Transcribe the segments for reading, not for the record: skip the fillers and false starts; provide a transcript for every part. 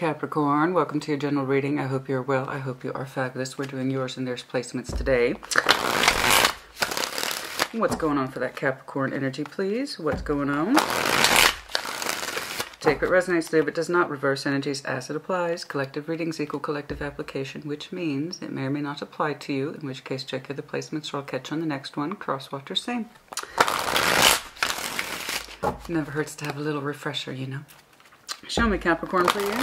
Capricorn, welcome to your general reading. I hope you're well. I hope you are fabulous. We're doing yours and theirs placements today. What's going on for that Capricorn energy, please? What's going on? Take what resonates, leave it does not. Reverse energies as it applies. Collective readings equal collective application, which means it may or may not apply to you, in which case check your other placements or I'll catch you on the next one. Crosswatch or same. Never hurts to have a little refresher, you know. Show me Capricorn, please.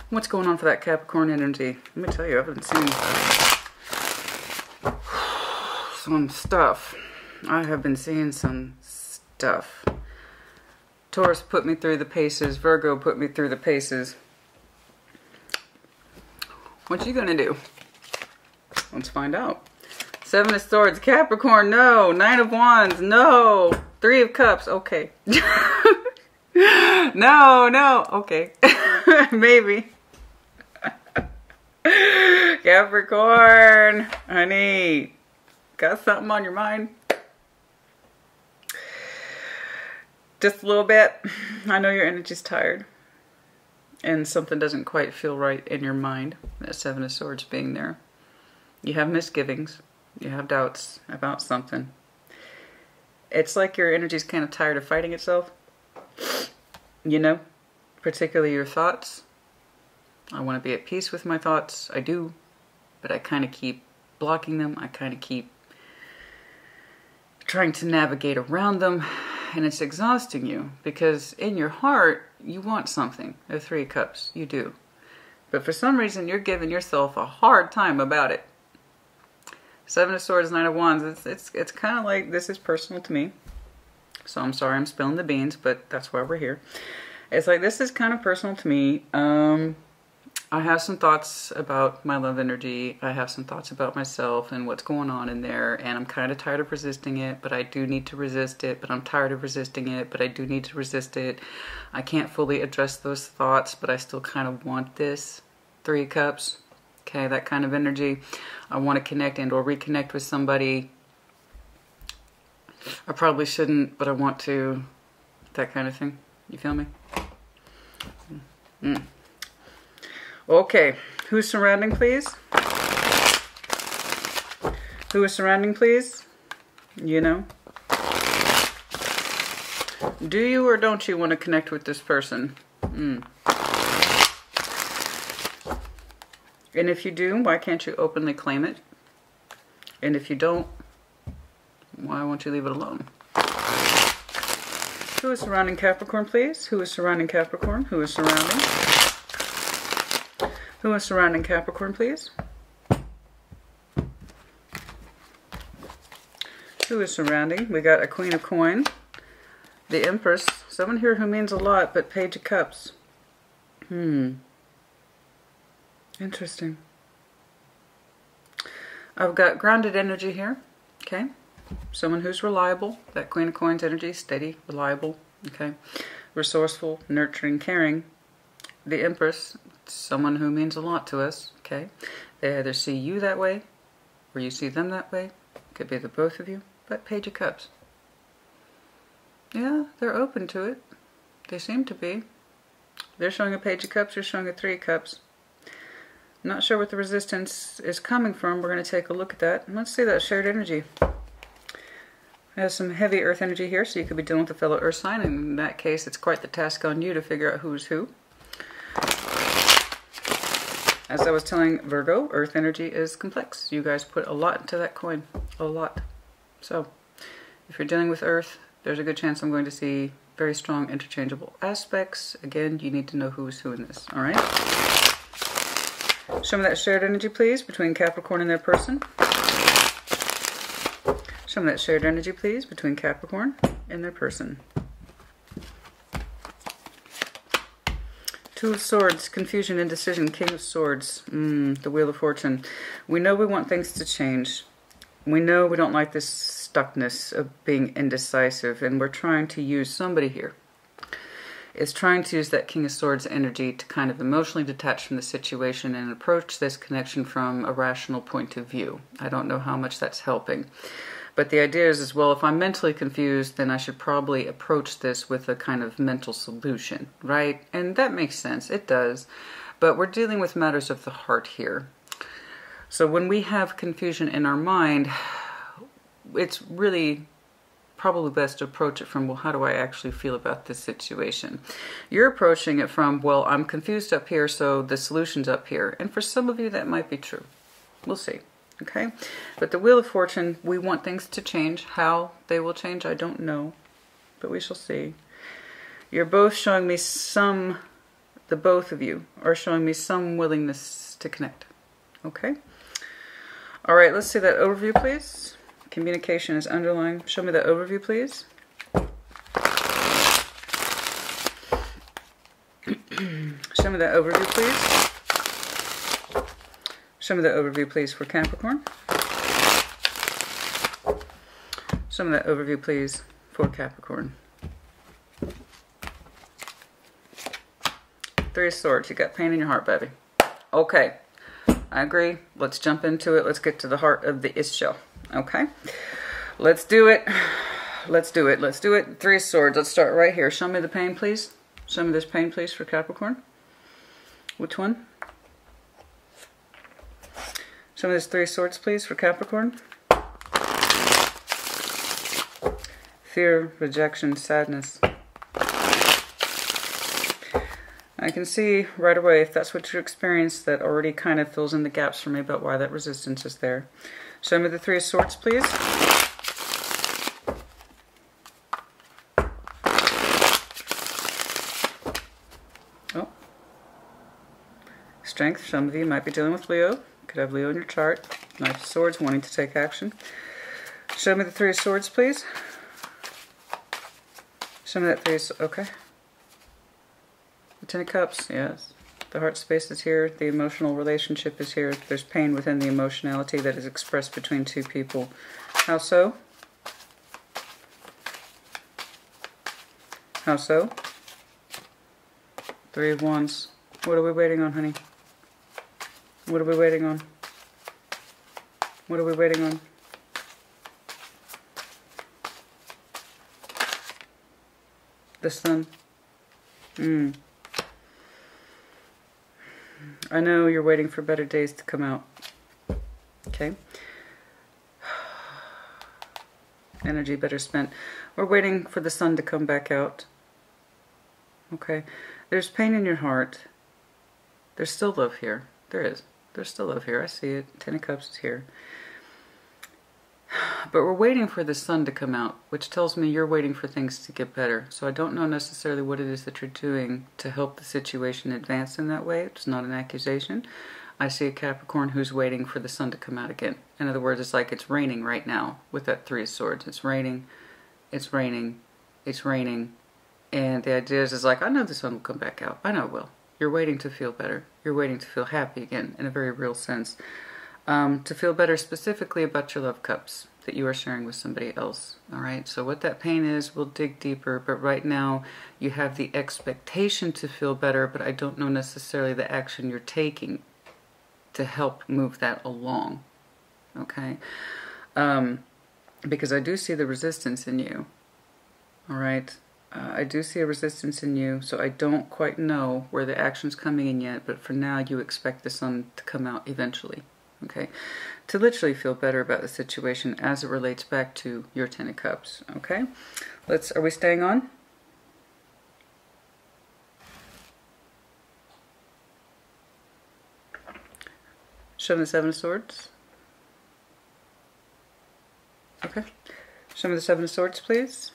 What's going on for that Capricorn energy? Let me tell you, I've been seeing some stuff. I have been seeing some stuff. Taurus put me through the paces. Virgo put me through the paces. What you gonna do? Let's find out. Seven of Swords, Capricorn, no. Nine of Wands, no. Three of Cups, okay. No, okay. Maybe. Capricorn, honey, got something on your mind? Just a little bit. I know your energy's tired and something doesn't quite feel right in your mind. That Seven of Swords being there. You have misgivings. You have doubts about something. It's like your energy's kind of tired of fighting itself. You know, particularly your thoughts. I want to be at peace with my thoughts. I do. But I kind of keep blocking them. I kind of keep trying to navigate around them. And it's exhausting you. Because in your heart, you want something. The Three of Cups. You do. But for some reason, you're giving yourself a hard time about it. Seven of Swords, Nine of Wands. It's kind of like this is personal to me. So I'm sorry I'm spilling the beans, but that's why we're here. It's like this is kind of personal to me. I have some thoughts about my love energy. I have some thoughts about myself and what's going on in there. And I'm kind of tired of resisting it, but I do need to resist it. But I'm tired of resisting it, but I do need to resist it. I can't fully address those thoughts, but I still kind of want this. Three of Cups. Okay, that kind of energy. I want to connect and or reconnect with somebody. I probably shouldn't, but I want to. That kind of thing. You feel me? Okay. Who's surrounding, please? Who is surrounding, please? You know? Do you or don't you want to connect with this person? And if you do, why can't you openly claim it? And if you don't, why won't you leave it alone? Who is surrounding Capricorn, please? Who is surrounding Capricorn? Who is surrounding? Who is surrounding Capricorn, please? Who is surrounding? We got a Queen of Coins, the Empress, someone here who means a lot, but Page of Cups. Interesting. I've got grounded energy here. Okay. Someone who's reliable. That Queen of Coins energy. Steady, reliable. Okay. Resourceful, nurturing, caring. The Empress. Someone who means a lot to us. Okay. They either see you that way or you see them that way. Could be the both of you. But Page of Cups. Yeah, they're open to it. They seem to be. They're showing a Page of Cups. You're showing a Three of Cups. Not sure what the resistance is coming from. We're going to take a look at that. And let's see that shared energy. Has some heavy earth energy here, so you could be dealing with a fellow earth sign. And in that case, it's quite the task on you to figure out who's who. As I was telling Virgo, earth energy is complex. You guys put a lot into that coin. A lot. So, if you're dealing with earth, there's a good chance I'm going to see very strong interchangeable aspects. Again, you need to know who's who in this. Alright? Show me that shared energy, please, between Capricorn and their person. Show me that shared energy, please, between Capricorn and their person. Two of Swords, confusion, indecision, King of Swords, the Wheel of Fortune. We know we want things to change. We know we don't like this stuckness of being indecisive, and we're trying to use somebody here. Is trying to use that King of Swords energy to kind of emotionally detach from the situation and approach this connection from a rational point of view. I don't know how much that's helping. But the idea is, well, if I'm mentally confused, then I should probably approach this with a kind of mental solution, right? And that makes sense. It does. But we're dealing with matters of the heart here. So when we have confusion in our mind, it's really probably best to approach it from, well, how do I actually feel about this situation? You're approaching it from, well, I'm confused up here, so the solution's up here. And for some of you, that might be true. We'll see. Okay? But the Wheel of Fortune, we want things to change. How they will change, I don't know. But we shall see. You're both showing me some, the both of you are showing me some willingness to connect. Okay? All right, let's see that overview, please. Communication is underlying. Show me the overview, please. Show me the overview, please. Show me the overview, please, for Capricorn. Show me the overview, please, for Capricorn. Three of Swords. You got pain in your heart, baby. Okay. I agree. Let's jump into it. Let's get to the heart of the issue. Okay, let's do it. Let's do it. Let's do it. Three of Swords. Let's start right here. Show me the pain, please. Show me this pain, please, for Capricorn. Which one? Show me this Three of Swords, please, for Capricorn. Fear, rejection, sadness. I can see right away, if that's what you experienced, that already kind of fills in the gaps for me about why that resistance is there. Show me the Three of Swords, please. Oh. Strength. Some of you might be dealing with Leo. Could have Leo in your chart. Knight of Swords, wanting to take action. Show me the Three of Swords, please. Show me that Three of Swords. Okay. The Ten of Cups, yes. The heart space is here. The emotional relationship is here. There's pain within the emotionality that is expressed between two people. How so? How so? Three of Wands. What are we waiting on, honey? What are we waiting on? What are we waiting on? The Sun. I know you're waiting for better days to come out. Okay. Energy better spent. We're waiting for the sun to come back out. Okay. There's pain in your heart. There's still love here. There is. There's still love here. I see it. Ten of Cups is here. But we're waiting for the sun to come out, which tells me you're waiting for things to get better. So I don't know necessarily what it is that you're doing to help the situation advance in that way. It's not an accusation. I see a Capricorn who's waiting for the sun to come out again. In other words, it's like it's raining right now with that Three of Swords. It's raining, it's raining, it's raining. And the idea is like, I know the sun will come back out. I know it will. You're waiting to feel better. You're waiting to feel happy again in a very real sense. To feel better specifically about your love cups that you are sharing with somebody else. All right, so what that pain is, we'll dig deeper, but right now you have the expectation to feel better, but I don't know necessarily the action you're taking to help move that along. Okay, because I do see the resistance in you. All right, I do see a resistance in you, so I don't quite know where the action's coming in yet, but for now you expect the sun to come out eventually. Okay, to literally feel better about the situation as it relates back to your Ten of Cups. Okay, are we staying on? Show me the Seven of Swords. Okay, show me the Seven of Swords, please.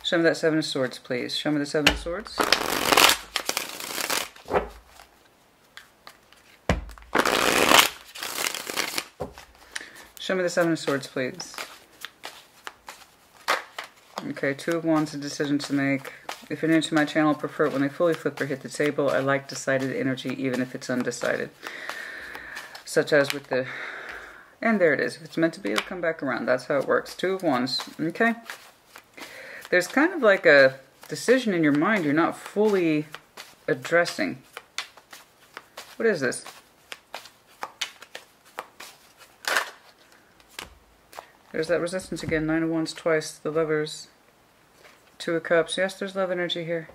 Show me that Seven of Swords, please. Show me the Seven of Swords. Show me the Seven of Swords, please. Okay, Two of Wands, a decision to make. If you're new to my channel, I prefer it when they fully flip or hit the table. I like decided energy, even if it's undecided. Such as with the... And there it is. If it's meant to be, it'll come back around. That's how it works. Two of Wands. Okay. There's kind of like a decision in your mind you're not fully addressing. What is this? There's that resistance again. 9 of Wands twice. The Lovers. 2 of Cups. Yes, there's love energy here.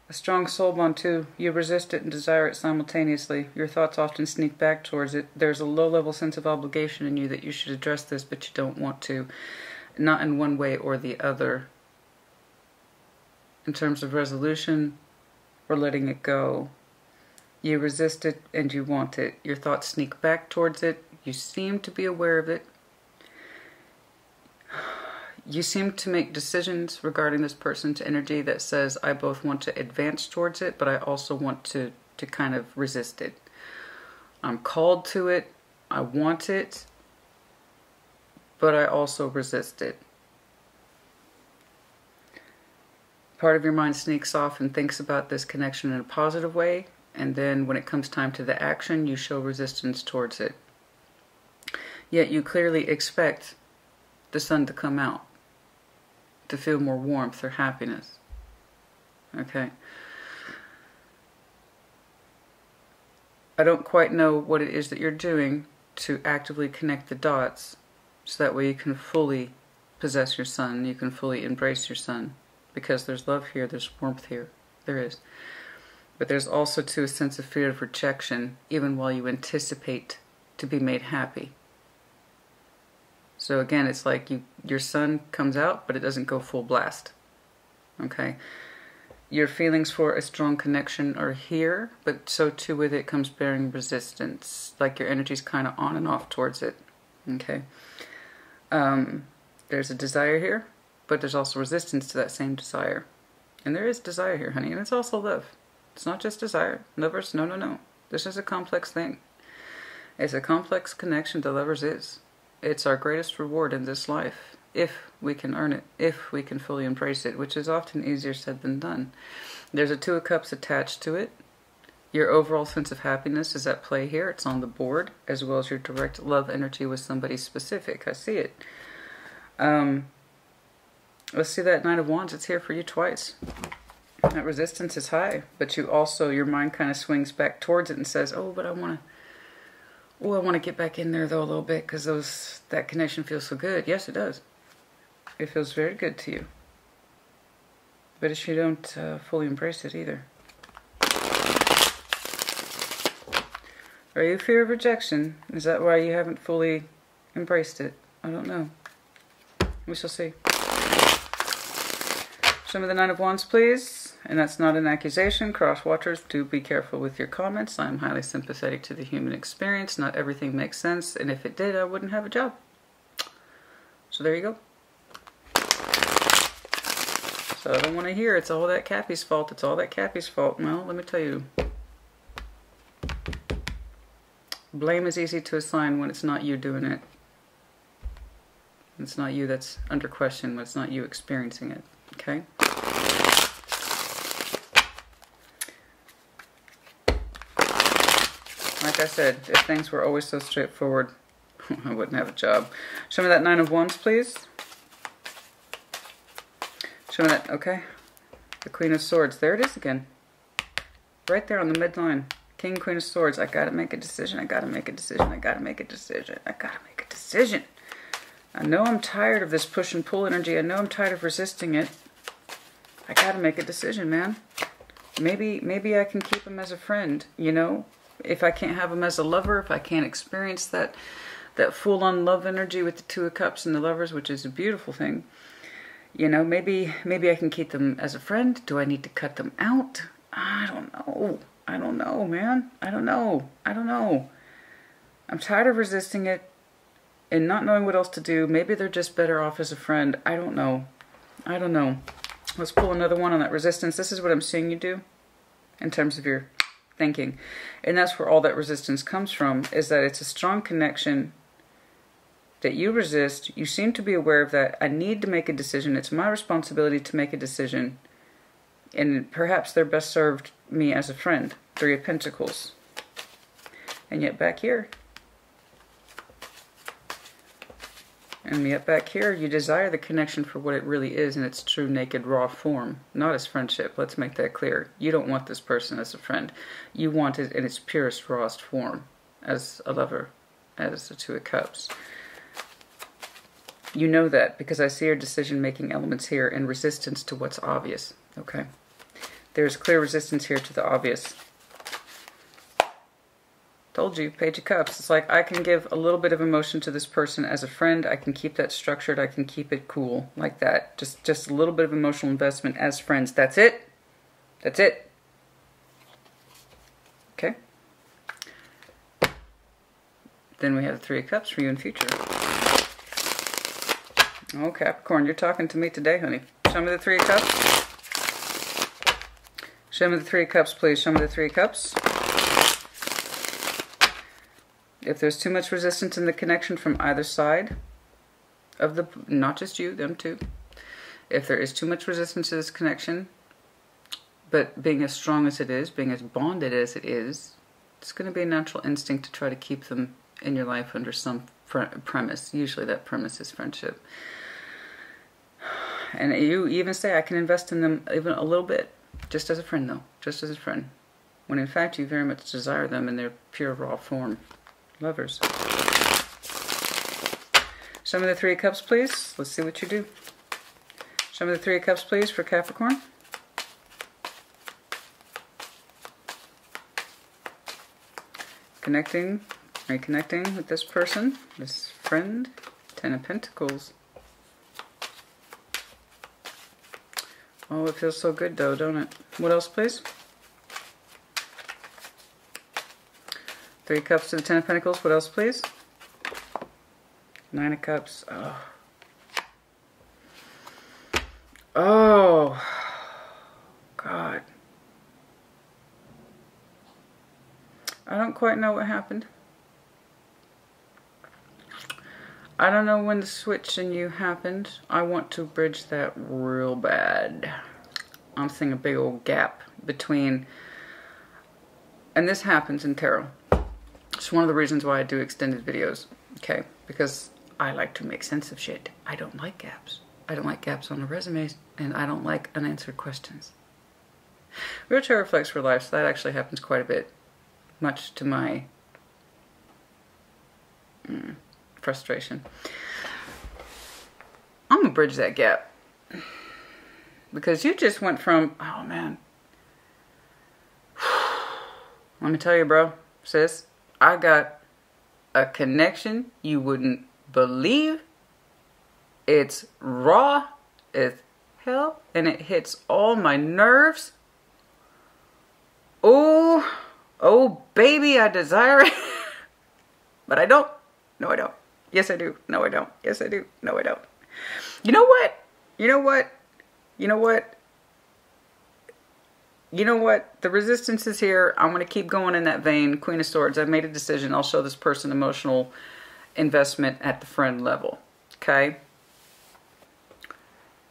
A strong soul bond too. You resist it and desire it simultaneously. Your thoughts often sneak back towards it. There's a low-level sense of obligation in you that you should address this, but you don't want to. Not in one way or the other. In terms of resolution or letting it go. You resist it and you want it. Your thoughts sneak back towards it. You seem to be aware of it. You seem to make decisions regarding this person's energy that says, I both want to advance towards it, but I also want to kind of resist it. I'm called to it. I want it, but I also resist it. Part of your mind sneaks off and thinks about this connection in a positive way, and then when it comes time to the action, you show resistance towards it. Yet you clearly expect the sun to come out, to feel more warmth or happiness. Okay. I don't quite know what it is that you're doing to actively connect the dots so that way you can fully possess your sun, you can fully embrace your sun. Because there's love here, there's warmth here. There is. But there's also too a sense of fear of rejection, even while you anticipate to be made happy. So again, it's like your sun comes out, but it doesn't go full blast. Okay? Your feelings for a strong connection are here, but so too with it comes bearing resistance. Like your energy's kind of on and off towards it. Okay? There's a desire here, but there's also resistance to that same desire. And there is desire here, honey, and it's also love. It's not just desire. Lovers, no, no, no. This is a complex thing. It's a complex connection to lovers is. It's our greatest reward in this life, if we can earn it, if we can fully embrace it, which is often easier said than done. There's a 2 of Cups attached to it. Your overall sense of happiness is at play here. It's on the board, as well as your direct love energy with somebody specific. I see it. Let's see that 9 of Wands. It's here for you twice. That resistance is high, but you also, your mind kind of swings back towards it and says, oh, but I want to get back in there though a little bit because that connection feels so good. Yes, it does. It feels very good to you. But if you don't fully embrace it either. Are you fear of rejection? Is that why you haven't fully embraced it? I don't know. We shall see. Show me the 9 of Wands, please. And that's not an accusation. Cross-watchers, do be careful with your comments. I'm highly sympathetic to the human experience. Not everything makes sense. And if it did, I wouldn't have a job. So there you go. So I don't want to hear it's all that Cappy's fault. It's all that Cappy's fault. Well, let me tell you. Blame is easy to assign when it's not you doing it. It's not you that's under question when it's not you experiencing it. Okay? Like I said, if things were always so straightforward, I wouldn't have a job. Show me that 9 of Wands, please. Show me that, okay. The Queen of Swords. There it is again. Right there on the midline. King, Queen of Swords. I gotta make a decision. I gotta make a decision. I gotta make a decision. I gotta make a decision. I know I'm tired of this push and pull energy. I know I'm tired of resisting it. I gotta make a decision, man. Maybe I can keep him as a friend, you know? If I can't have him as a lover, if I can't experience that full-on love energy with the 2 of Cups and the Lovers, which is a beautiful thing, you know, maybe I can keep them as a friend. Do I need to cut them out? I don't know. I don't know, man. I don't know. I don't know. I'm tired of resisting it and not knowing what else to do. Maybe they're just better off as a friend. I don't know. I don't know. Let's pull another one on that resistance. This is what I'm seeing you do in terms of your thinking. And that's where all that resistance comes from, is that it's a strong connection that you resist. You seem to be aware of that. I need to make a decision. It's my responsibility to make a decision. And perhaps they're best served me as a friend. 3 of Pentacles. And yet back here. And yet back here, you desire the connection for what it really is in its true, naked, raw form. Not as friendship. Let's make that clear. You don't want this person as a friend. You want it in its purest, rawest form. As a lover. As the 2 of Cups. You know that because I see your decision-making elements here and resistance to what's obvious. Okay. There's clear resistance here to the obvious. Told you, Page of Cups. It's like I can give a little bit of emotion to this person as a friend. I can keep that structured. I can keep it cool like that. Just a little bit of emotional investment as friends. That's it. That's it. Okay. Then we have the Three of Cups for you in future. Oh, Capricorn, you're talking to me today, honey. Show me the Three of Cups. Show me the Three of Cups, please. Show me the Three of Cups. If there's too much resistance in the connection from either side of the, not just you, them too. If there is too much resistance to this connection, but being as strong as it is, being as bonded as it is, it's going to be a natural instinct to try to keep them in your life under some premise. Usually that premise is friendship. And you even say, I can invest in them even a little bit. Just as a friend, though. Just as a friend. When in fact you very much desire them in their pure, raw form. Lovers. Show me the Three of Cups, please. Let's see what you do. Show me the Three of Cups, please, for Capricorn. Connecting, reconnecting with this person, this friend. Ten of Pentacles. Oh, it feels so good, though, don't it? What else, please? Three of Cups to the Ten of Pentacles. What else, please? Nine of Cups. Oh. Oh. God. I don't quite know what happened. I don't know when the switch in you happened. I want to bridge that real bad. I'm seeing a big old gap between... And this happens in tarot. It's one of the reasons why I do extended videos, okay? Because I like to make sense of shit. I don't like gaps. I don't like gaps on the resumes, and I don't like unanswered questions. Real tarot reflects for life, so that actually happens quite a bit, much to my frustration. I'm gonna bridge that gap. Because you just went from, oh man. Let me tell you, bro, sis. I got a connection you wouldn't believe. It's raw as hell and it hits all my nerves. Oh, oh baby, I desire it. But I don't. No, I don't. Yes, I do. No, I don't. Yes, I do. No, I don't. You know what? You know what? You know what? You know what? The resistance is here. I'm going to keep going in that vein. Queen of Swords. I've made a decision. I'll show this person emotional investment at the friend level. Okay?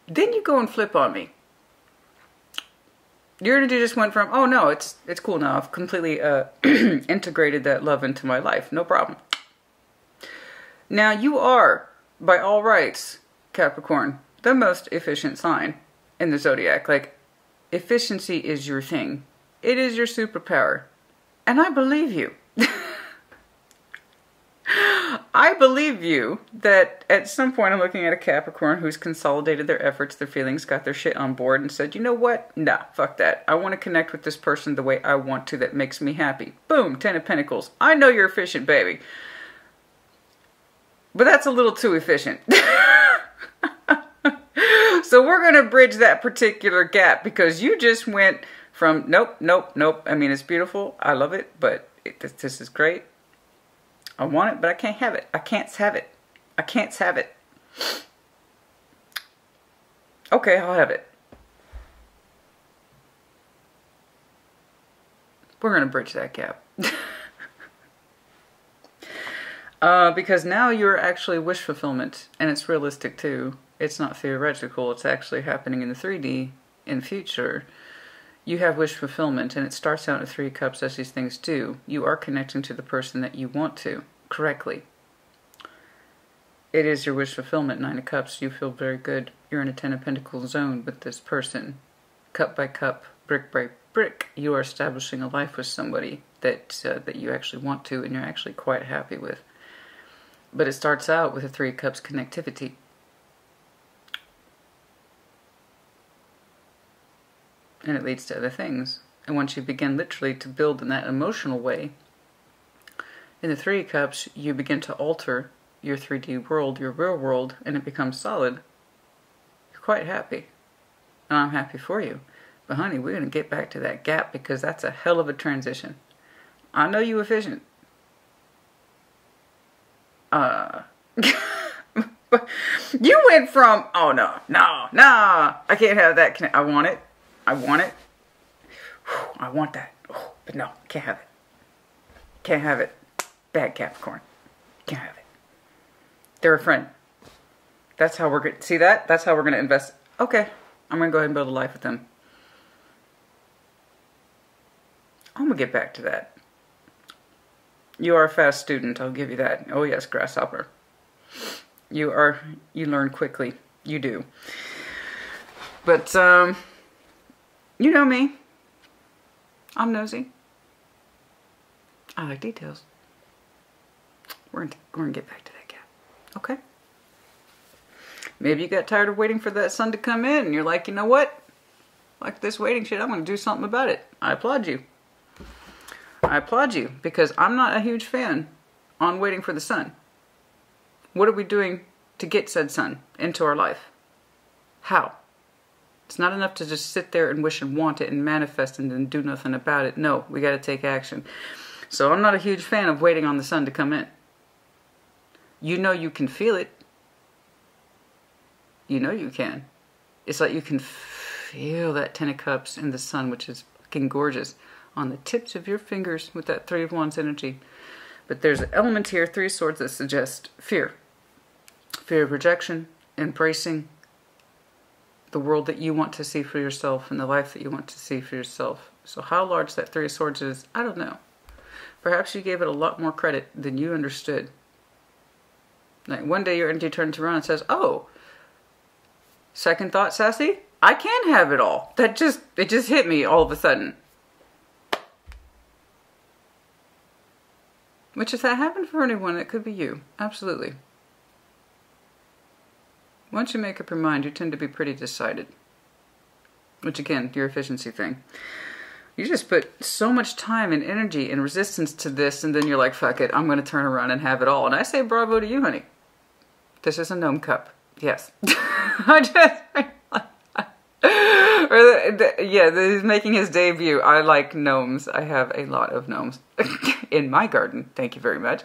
Then you go and flip on me. Your energy just went from, oh no, it's cool now. I've completely integrated that love into my life. No problem. Now you are, by all rights, Capricorn, the most efficient sign in the zodiac. Like, efficiency is your thing. It is your superpower. And I believe you. I believe you that at some point I'm looking at a Capricorn who's consolidated their efforts, their feelings, got their shit on board and said, you know what? Nah, fuck that. I want to connect with this person the way I want to that makes me happy. Boom, Ten of Pentacles. I know you're efficient, baby. But that's a little too efficient. So we're going to bridge that particular gap because you just went from nope, nope, nope. I mean, it's beautiful. I love it, but this is great. I want it, but I can't have it. I can't have it. I can't have it. Okay, I'll have it. We're going to bridge that gap. Because now you're actually wish fulfillment, and it's realistic too. It's not theoretical. It's actually happening in the 3D in future. You have wish fulfillment, and it starts out in 3 cups as these things do. You are connecting to the person that you want to, correctly. It is your wish fulfillment, 9 of cups. You feel very good. You're in a 10 of pentacles zone with this person. Cup by cup, brick by brick, you are establishing a life with somebody that you actually want to and you're actually quite happy with. But it starts out with a 3 cups connectivity. and it leads to other things. And once you begin literally to build in that emotional way, in the Three of Cups, you begin to alter your 3D world, your real world, and it becomes solid. You're quite happy. And I'm happy for you. But honey, we're going to get back to that gap because that's a hell of a transition. I know you efficient. You went from, oh no, I can't have that. I want it. I want it. I want that. Oh, but no, can't have it. Can't have it. Bad Capricorn. Can't have it. They're a friend. That's how we're going to, see that? That's how we're going to invest. Okay, I'm going to go ahead and build a life with them. I'm going to get back to that. You are a fast student, I'll give you that. Oh yes, grasshopper. You learn quickly. You do. But, you know me. I'm nosy. I like details. We're going to get back to that gap. Okay? Maybe you got tired of waiting for that sun to come in and you're like, you know what? Like this waiting shit, I'm going to do something about it. I applaud you. I applaud you because I'm not a huge fan on waiting for the sun. What are we doing to get said sun into our life? How? It's not enough to just sit there and wish and want it and manifest and then do nothing about it. No, we got to take action. So I'm not a huge fan of waiting on the sun to come in. You know you can feel it. You know you can. It's like you can feel that Ten of Cups in the sun, which is fucking gorgeous, on the tips of your fingers with that Three of Wands energy. But there's an element here, Three of Swords, that suggests fear. Fear of rejection, embracing the world that you want to see for yourself and the life that you want to see for yourself. So how large that Three of Swords is, I don't know. Perhaps you gave it a lot more credit than you understood. Like one day your energy turns around and says, oh, second thought, Sassy, I can have it all. It just hit me all of a sudden. Which if that happened for anyone, it could be you. Absolutely. Once you make up your mind, you tend to be pretty decided. Which again, your efficiency thing. You just put so much time and energy and resistance to this, and then you're like, fuck it, I'm going to turn around and have it all. And I say bravo to you, honey. This is a gnome cup. Yes. He's making his debut. I like gnomes. I have a lot of gnomes in my garden. Thank you very much.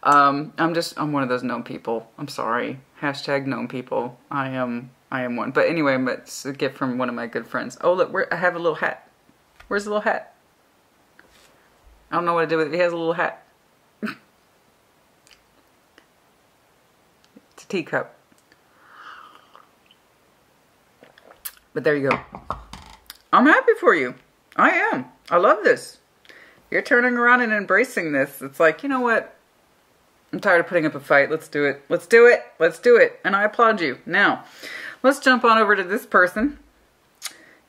I'm one of those gnome people. I'm sorry. Hashtag gnome people. I am one. But anyway, it's a gift from one of my good friends. Oh, look, I have a little hat. Where's the little hat? I don't know what to do with it. He has a little hat. It's a teacup. But there you go. I'm happy for you. I am. I love this. You're turning around and embracing this. It's like, you know what? I'm tired of putting up a fight. Let's do it. Let's do it. Let's do it. And I applaud you. Now, let's jump on over to this person.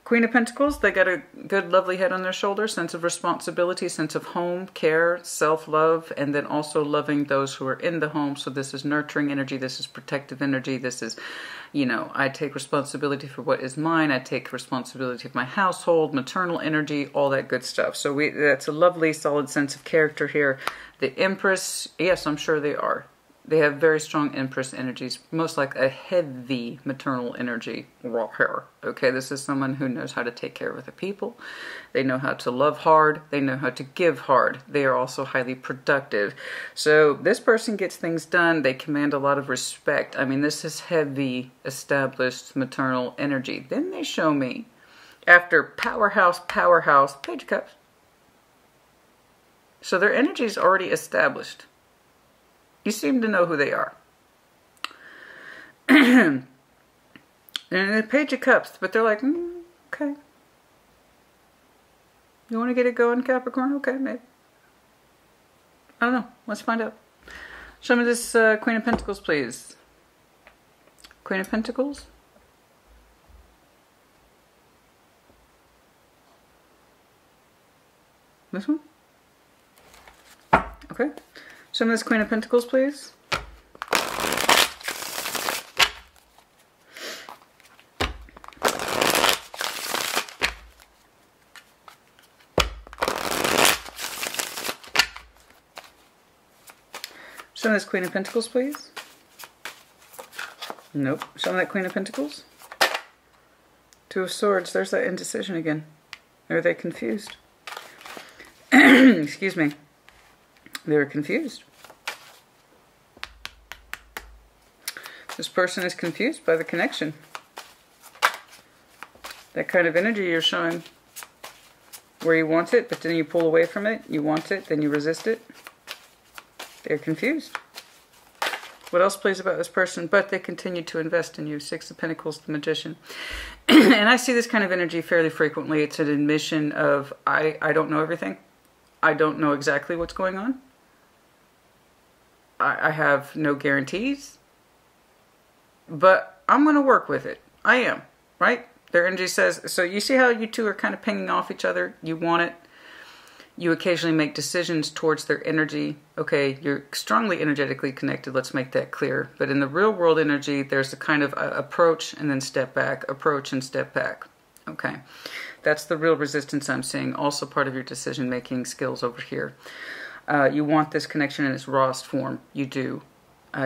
Queen of Pentacles. They got a good, lovely head on their shoulders. Sense of responsibility, sense of home, care, self-love, and then also loving those who are in the home. So this is nurturing energy. This is protective energy. This is, you know, I take responsibility for what is mine. I take responsibility of my household, maternal energy, all that good stuff. So that's a lovely, solid sense of character here. The Empress, yes, I'm sure they are. They have very strong Empress energies, most like a heavy maternal energy. Okay, this is someone who knows how to take care of other people. They know how to love hard. They know how to give hard. They are also highly productive. So this person gets things done. They command a lot of respect. I mean, this is heavy, established maternal energy. Then they show me, after powerhouse, Page of Cups. So their energy is already established. You seem to know who they are. And the Page of Cups, but they're like, okay. You want to get it going, Capricorn? Okay, maybe. I don't know. Let's find out. Show me this Queen of Pentacles, please. Queen of Pentacles. This one? Okay. Show me this Queen of Pentacles, please. Show me this Queen of Pentacles, please. Nope. Show me that Queen of Pentacles. Two of Swords. There's that indecision again. Are they confused? Excuse me. They're confused. This person is confused by the connection. That kind of energy you're showing, where you want it, but then you pull away from it. You want it, then you resist it. They're confused. What else plays about this person? But they continue to invest in you. Six of Pentacles, the Magician. And I see this kind of energy fairly frequently. It's an admission of, I don't know everything. I don't know exactly what's going on. I have no guarantees. But I'm going to work with it. I am, right? Their energy says, so you see how you two are kind of pinging off each other? You want it. You occasionally make decisions towards their energy. Okay, you're strongly energetically connected. Let's make that clear. But in the real world energy, there's a kind of approach and then step back, approach and step back. Okay, that's the real resistance I'm seeing. Also part of your decision-making skills over here. You want this connection in its rawest form. You do.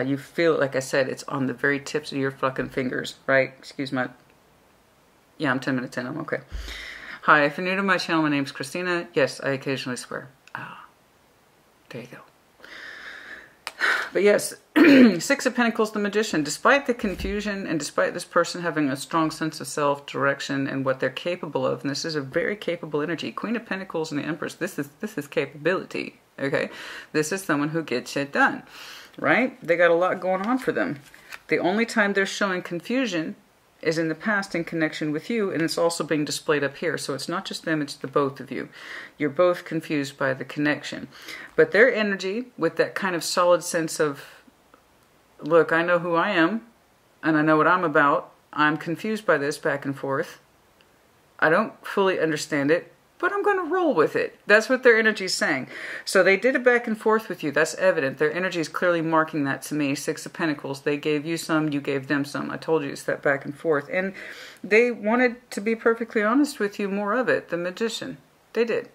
You feel it, like I said, it's on the very tips of your fucking fingers, right? Excuse my... Yeah, I'm 10 minutes in. I'm okay. Hi, if you're new to my channel, my name's Christina. Yes, I occasionally swear. Ah, there you go. But yes, Six of Pentacles, the Magician. Despite the confusion and despite this person having a strong sense of self, direction, and what they're capable of, and this is a very capable energy. Queen of Pentacles and the Empress, this is capability, okay? This is someone who gets shit done, right? They got a lot going on for them. The only time they're showing confusion is in the past in connection with you, and it's also being displayed up here. So it's not just them, it's the both of you. You're both confused by the connection. But their energy, with that kind of solid sense of, look, I know who I am, and I know what I'm about. I'm confused by this back and forth. I don't fully understand it, but I'm going to roll with it. That's what their energy is saying. So they did a back and forth with you. That's evident. Their energy is clearly marking that to me. Six of Pentacles. They gave you some, you gave them some. I told you it's that back and forth. And they wanted to be perfectly honest with you, more of it. The Magician. They did.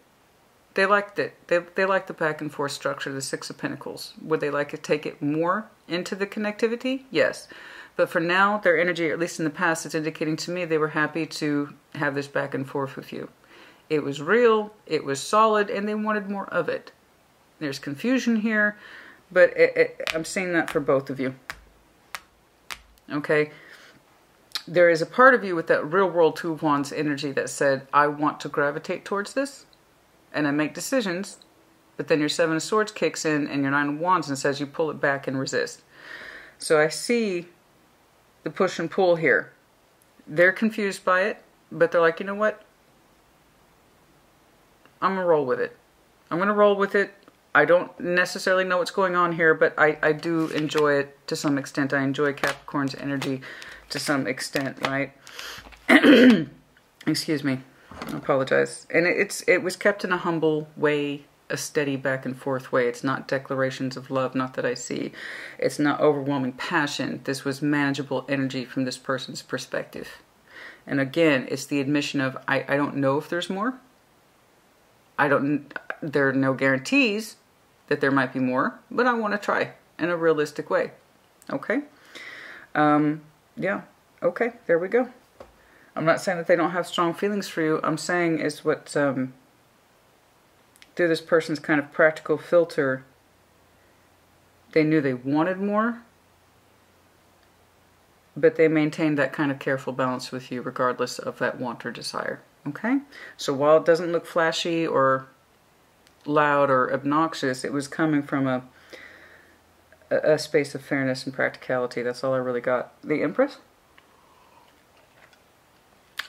They liked it. They liked the back and forth structure, the Six of Pentacles. Would they like to take it more into the connectivity? Yes. But for now, their energy, at least in the past, is indicating to me they were happy to have this back and forth with you. It was real, it was solid, and they wanted more of it. There's confusion here, but I'm seeing that for both of you. Okay? There is a part of you with that real world Two of Wands energy that said, I want to gravitate towards this, and I make decisions, but then your Seven of Swords kicks in, and your Nine of Wands and says you pull it back and resist. So I see the push and pull here. They're confused by it, but they're like, you know what? I'm going to roll with it. I'm going to roll with it. I don't necessarily know what's going on here, but I do enjoy it to some extent. I enjoy Capricorn's energy to some extent, right? Excuse me. I apologize. And it was kept in a humble way, a steady back and forth way. It's not declarations of love, not that I see. It's not overwhelming passion. This was manageable energy from this person's perspective. And again, it's the admission of, I don't know if there's more. There are no guarantees that there might be more, but I want to try in a realistic way. Okay? Yeah. Okay, there we go. I'm not saying that they don't have strong feelings for you. I'm saying is what, through this person's kind of practical filter, they knew they wanted more, but they maintained that kind of careful balance with you regardless of that want or desire. Okay, so while it doesn't look flashy or loud or obnoxious, it was coming from a space of fairness and practicality. That's all I really got. The Empress?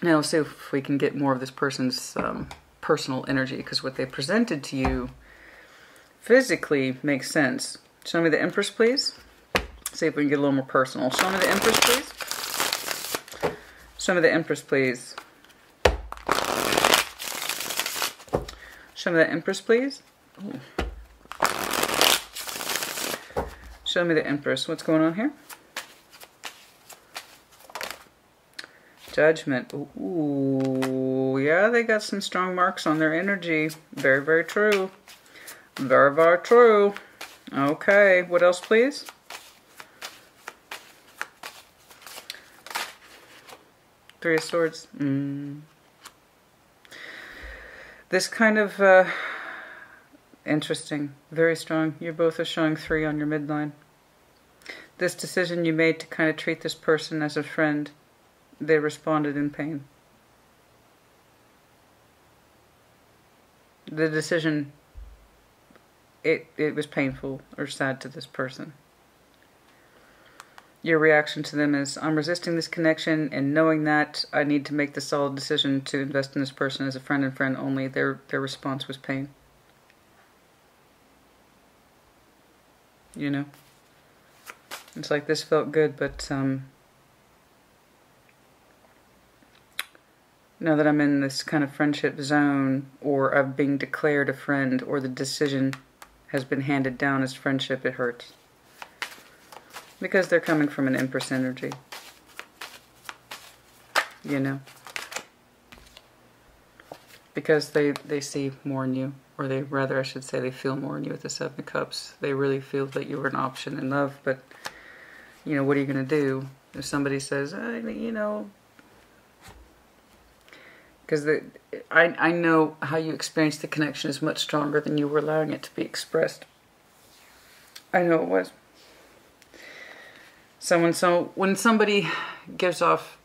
Now let's see if we can get more of this person's personal energy, because what they presented to you physically makes sense. Show me the Empress, please. See if we can get a little more personal. Show me the Empress, please. Show me the Empress, please. Show me the Empress, please. Ooh. Show me the Empress. What's going on here? Judgment. Ooh, yeah, they got some strong marks on their energy. Very, very true. Very, very true. Okay, what else, please? Three of Swords. This kind of, interesting, very strong. You both are showing 3 on your midline. This decision you made to kind of treat this person as a friend, they responded in pain. The decision, it was painful or sad to this person. Your reaction to them is, I'm resisting this connection, and knowing that I need to make the solid decision to invest in this person as a friend and friend only. Their response was pain. You know? It's like this felt good, but now that I'm in this kind of friendship zone, or I'm being declared a friend, or the decision has been handed down as friendship, it hurts. Because they're coming from an Empress energy. You know? Because they see more in you. Or they, rather I should say, they feel more in you with the Seven of Cups. They really feel that you were an option in love, but, you know, what are you going to do? If somebody says, you know... Because I know how you experienced the connection is much stronger than you were allowing it to be expressed. I know it was. So when somebody gives off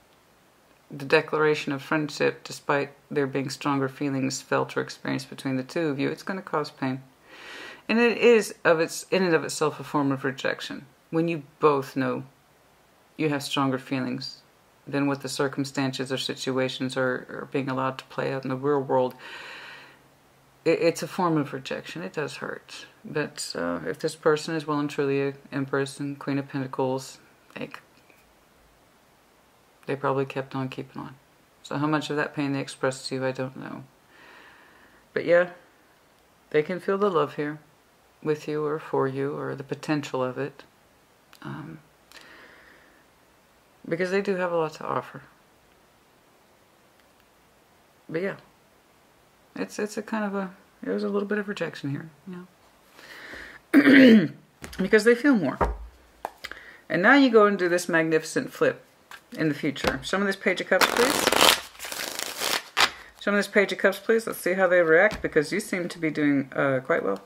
the declaration of friendship, despite there being stronger feelings felt or experienced between the two of you, it's going to cause pain. And it is in and of itself a form of rejection. When you both know you have stronger feelings than what the circumstances or situations are being allowed to play out in the real world, it's a form of rejection. It does hurt. But if this person is well and truly an Empress and Queen of Pentacles, they probably kept on keeping on. So how much of that pain they expressed to you, I don't know. But yeah, they can feel the love here with you or for you, or the potential of it. Because they do have a lot to offer. But yeah, it's a kind of there's a little bit of rejection here, you know. Because they feel more. And now you go and do this magnificent flip in the future. Show me this Page of Cups, please. Show me this Page of Cups, please. Let's see how they react, because you seem to be doing quite well.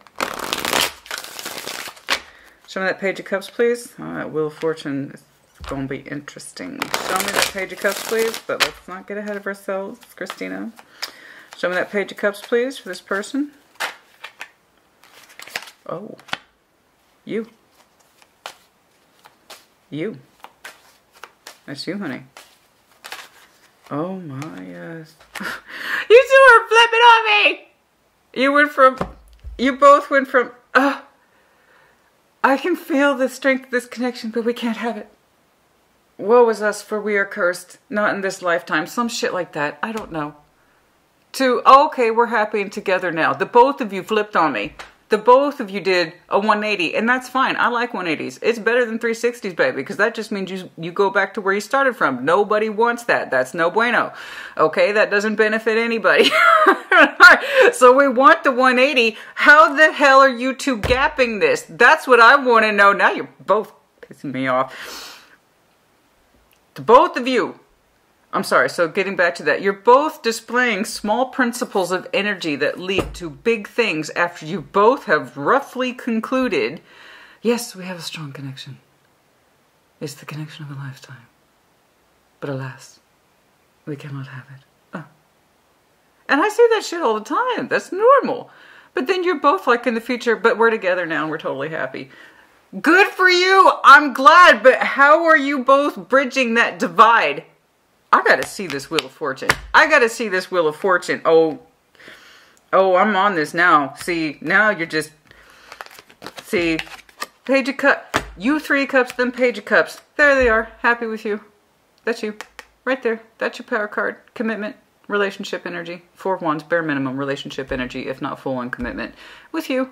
Show me that Page of Cups, please. That Wheel of Fortune is going to be interesting. Show me that Page of Cups, please. But let's not get ahead of ourselves, Christina. Show me that Page of Cups, please, for this person. Oh. You. You. That's you, honey. Oh my yes. You two are flipping on me! You both went from, I can feel the strength of this connection, but we can't have it. Woe is us, for we are cursed. Not in this lifetime. Some shit like that. I don't know. To, okay, we're happy and together now. The both of you flipped on me. The both of you did a 180, and that's fine. I like 180s. It's better than 360s, baby, because that just means you go back to where you started from. Nobody wants that. That's no bueno. Okay, that doesn't benefit anybody. So we want the 180. How the hell are you two gapping this? That's what I want to know. Now you're both pissing me off. The both of you. I'm sorry, so getting back to that, you're both displaying small principles of energy that lead to big things after you both have roughly concluded, yes, we have a strong connection. It's the connection of a lifetime. But alas, we cannot have it. And I say that shit all the time. That's normal. But then you're both like in the future, but we're together now and we're totally happy. Good for you. I'm glad, but how are you both bridging that divide? I gotta see this Wheel of Fortune. I gotta see this Wheel of Fortune. Oh, I'm on this now. See, now you're just... See, Page of Cups. You 3 cups, then Page of Cups. There they are. Happy with you. That's you. Right there. That's your power card. Commitment. Relationship energy. 4 of Wands. Bare minimum relationship energy, if not full-on commitment. With you.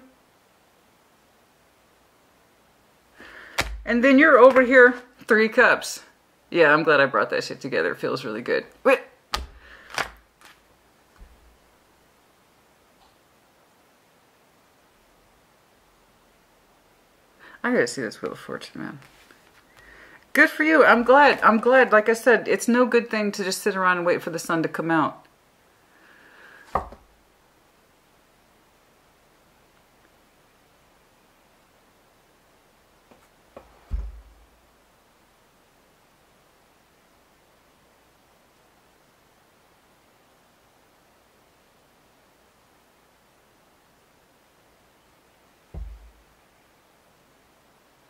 And then you're over here. 3 cups. Yeah, I'm glad I brought that shit together. It feels really good. Wait. I gotta see this Wheel of Fortune, man. Good for you. I'm glad. I'm glad. Like I said, it's no good thing to just sit around and wait for the sun to come out.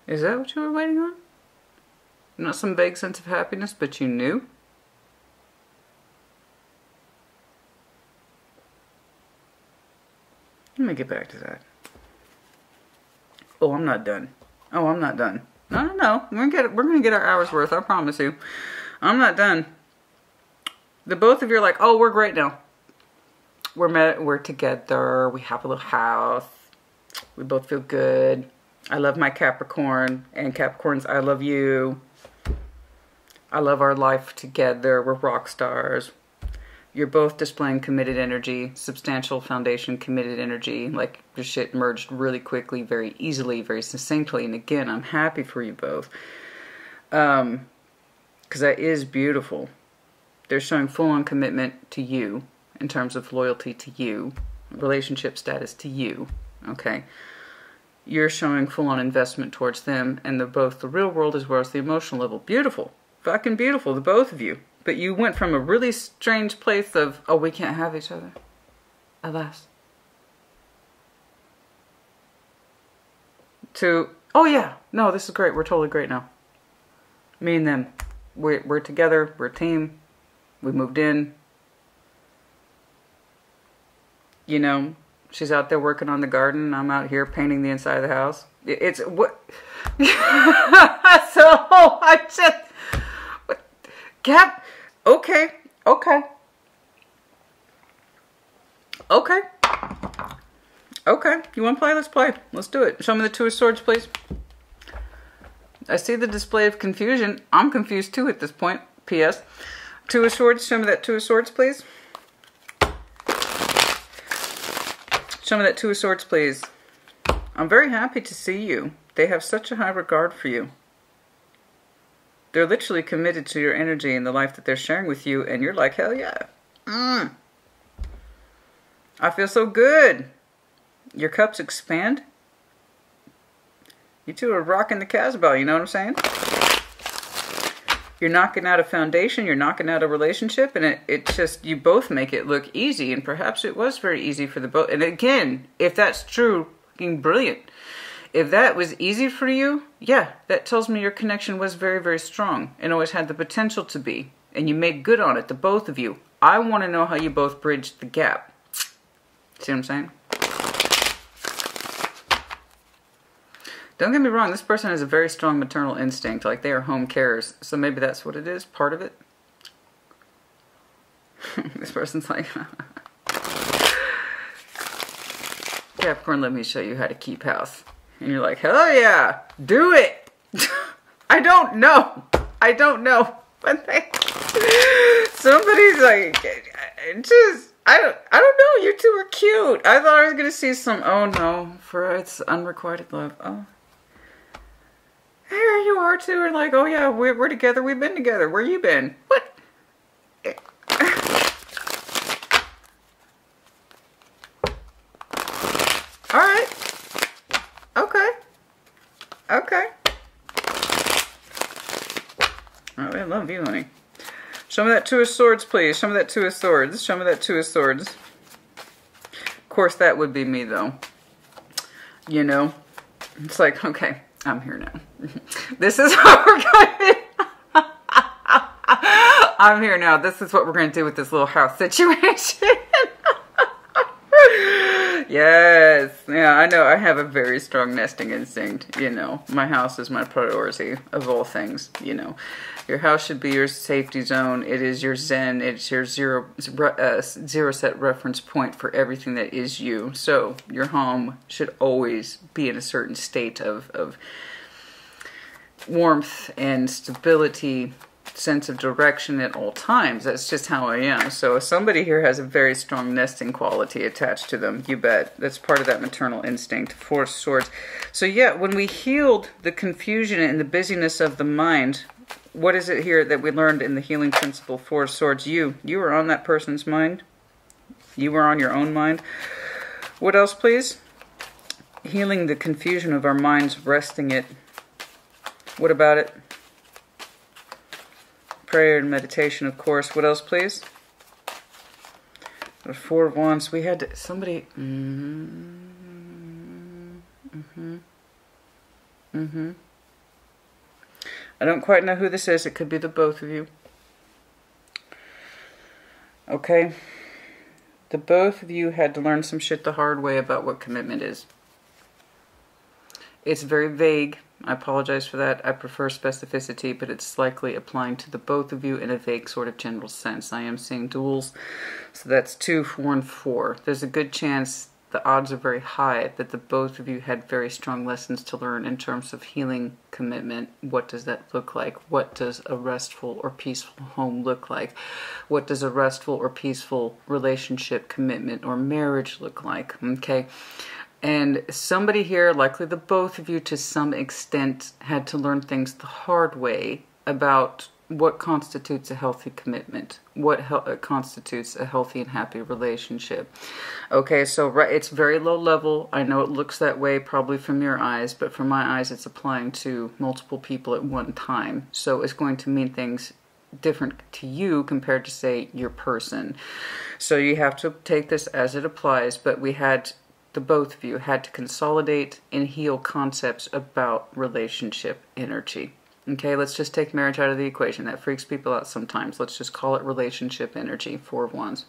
Is that what you were waiting on? Not some vague sense of happiness, but you knew? Let me get back to that. Oh, I'm not done. Oh, I'm not done. No. We're gonna get our hour's worth, I promise you. I'm not done. The both of you are like, oh, we're great now. We're together, we have a little house, we both feel good. I love my Capricorn, and Capricorns, I love you. I love our life together. We're rock stars. You're both displaying committed energy, substantial foundation, committed energy. Like your shit merged really quickly, very easily, very succinctly. And again, I'm happy for you both. Because that is beautiful. They're showing full-on commitment to you in terms of loyalty to you, relationship status to you. Okay. You're showing full-on investment towards them, and they're both the real world as well as the emotional level. Beautiful. Fucking beautiful, the both of you. But you went from a really strange place of, oh, we can't have each other. Alas. To, oh yeah, no, this is great. We're totally great now. Me and them. We're together. We're a team. We moved in. You know, she's out there working on the garden. I'm out here painting the inside of the house. It's what? So I just, Cap. Okay. You want to play? Let's play. Let's do it. Show me the Two of Swords, please. I see the display of confusion. I'm confused too at this point. P.S. Two of Swords. Show me that Two of Swords, please. Show me that Two of Swords, please. I'm very happy to see you. They have such a high regard for you. They're literally committed to your energy and the life that they're sharing with you, and you're like, hell yeah. I feel so good. Your cups expand. You two are rocking the Casbah, you know what I'm saying? You're knocking out a foundation, you're knocking out a relationship, and it just, you both make it look easy, and perhaps it was very easy for the both. And again, if that's true, fucking brilliant. If that was easy for you, yeah, that tells me your connection was very, very strong and always had the potential to be. And you made good on it, the both of you. I want to know how you both bridged the gap. See what I'm saying? Don't get me wrong, this person has a very strong maternal instinct, like they are home carers. So maybe that's what it is, part of it. This person's like, Capricorn, let me show you how to keep house. And you're like, hell yeah, do it. I don't know. But somebody's like, I don't know, you two are cute. I thought I was gonna see some, oh no, for it's unrequited love. Oh. Here you are two, and like, oh yeah, we're together, we've been together. Where you been? What? Alright. Okay. Oh, I love you, honey. Show me that Two of Swords, please. Show me that Two of Swords. Show me that Two of Swords. Of course, that would be me, though. You know? It's like, okay, I'm here now. This is what we're going to do. I'm here now. This is what we're going to do with this little house situation. Yes. Yeah, I know. I have a very strong nesting instinct. You know, my house is my priority of all things. You know, your house should be your safety zone. It is your zen. It's your zero set reference point for everything that is you. So your home should always be in a certain state of warmth and stability sense of direction at all times. That's just how I am. So if somebody here has a very strong nesting quality attached to them, you bet. That's part of that maternal instinct. Four of Swords. So yeah, when we healed the confusion and the busyness of the mind, what is it here that we learned in the healing principle? Four of Swords. You were on that person's mind. You were on your own mind. What else, please? Healing the confusion of our minds, resting it. What about it? Prayer and meditation, of course. What else, please? The Four of Wands. We had somebody... I don't quite know who this is. It could be the both of you. Okay. The both of you had to learn some shit the hard way about what commitment is. It's very vague. I apologize for that. I prefer specificity, but it's likely applying to the both of you in a vague sort of general sense. I am seeing duels. So that's 2, 4, and 4. There's a good chance, the odds are very high, that the both of you had very strong lessons to learn in terms of healing commitment. What does that look like? What does a restful or peaceful home look like? What does a restful or peaceful relationship, commitment, or marriage look like? Okay. And somebody here, likely the both of you to some extent, had to learn things the hard way about what constitutes a healthy commitment, what constitutes a healthy and happy relationship. Okay, so it's very low level. I know it looks that way probably from your eyes, but from my eyes it's applying to multiple people at one time. So it's going to mean things different to you compared to, say, your person. So you have to take this as it applies, but the both of you had to consolidate and heal concepts about relationship energy. Okay, let's just take marriage out of the equation. That freaks people out sometimes. Let's just call it relationship energy. Four of Wands.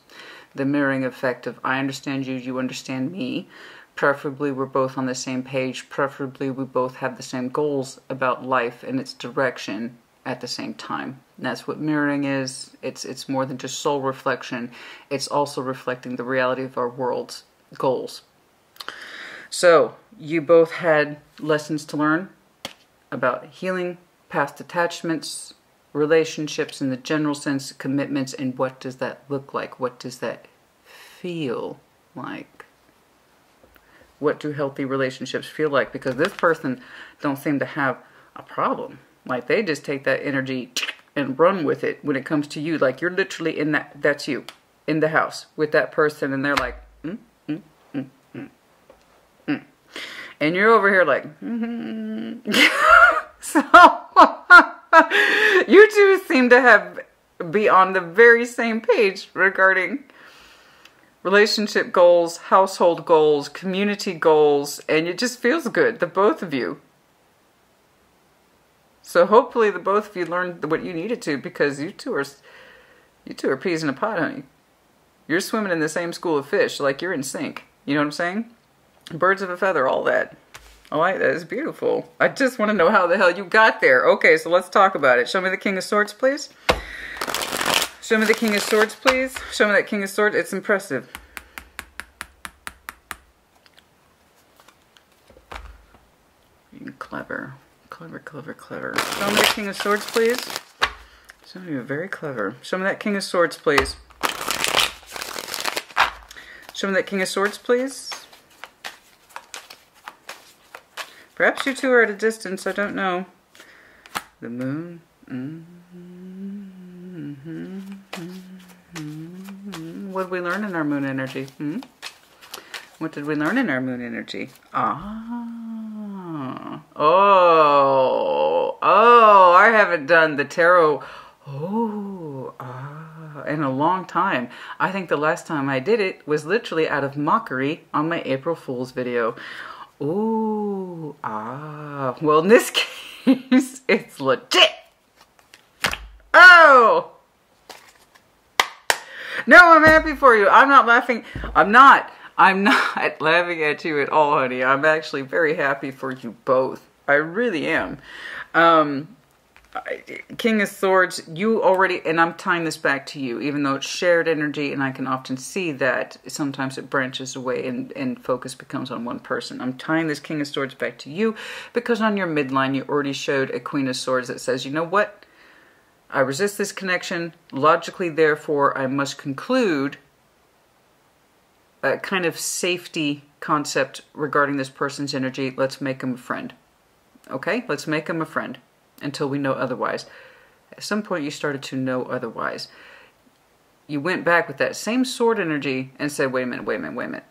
The mirroring effect of I understand you, you understand me. Preferably we're both on the same page. Preferably we both have the same goals about life and its direction at the same time. And that's what mirroring is. It's more than just soul reflection. It's also reflecting the reality of our world's goals. So, you both had lessons to learn about healing, past attachments, relationships in the general sense, commitments, and what does that look like? What does that feel like? What do healthy relationships feel like? Because this person don't seem to have a problem. Like, they just take that energy and run with it when it comes to you. Like, you're literally in that's you, in the house with that person, and they're like, and you're over here like, So, you two seem to be on the very same page regarding relationship goals, household goals, community goals, and it just feels good, the both of you. So hopefully the both of you learned what you needed to, because you two are peas in a pod, honey. You're swimming in the same school of fish, like you're in sync. You know what I'm saying? Birds of a feather, all that. I like that. It's beautiful. I just want to know how the hell you got there. Okay, so let's talk about it. Show me the King of Swords, please. Show me the King of Swords, please. Show me that King of Swords. It's impressive. Clever. Clever, clever, clever. Show me the King of Swords, please. Some of you are very clever. Show me that King of Swords, please. Show me that King of Swords, please. Perhaps you two are at a distance, I don't know. The moon. What did we learn in our moon energy? What did we learn in our moon energy? Oh, I haven't done the tarot in a long time. I think the last time I did it was literally out of mockery on my April Fool's video. Well, in this case, it's legit. Oh! No, I'm happy for you. I'm not laughing. I'm not laughing at you at all, honey. I'm actually very happy for you both. I really am. King of Swords, you already, and I'm tying this back to you, even though it's shared energy, and I can often see that sometimes it branches away and focus becomes on one person. I'm tying this King of Swords back to you because on your midline you already showed a Queen of Swords that says, you know what? I resist this connection. Logically, therefore, I must conclude a kind of safety concept regarding this person's energy. Let's make him a friend. Okay? Let's make him a friend until we know otherwise. At some point, you started to know otherwise. You went back with that same sword energy and said, wait a minute, wait a minute, wait a minute.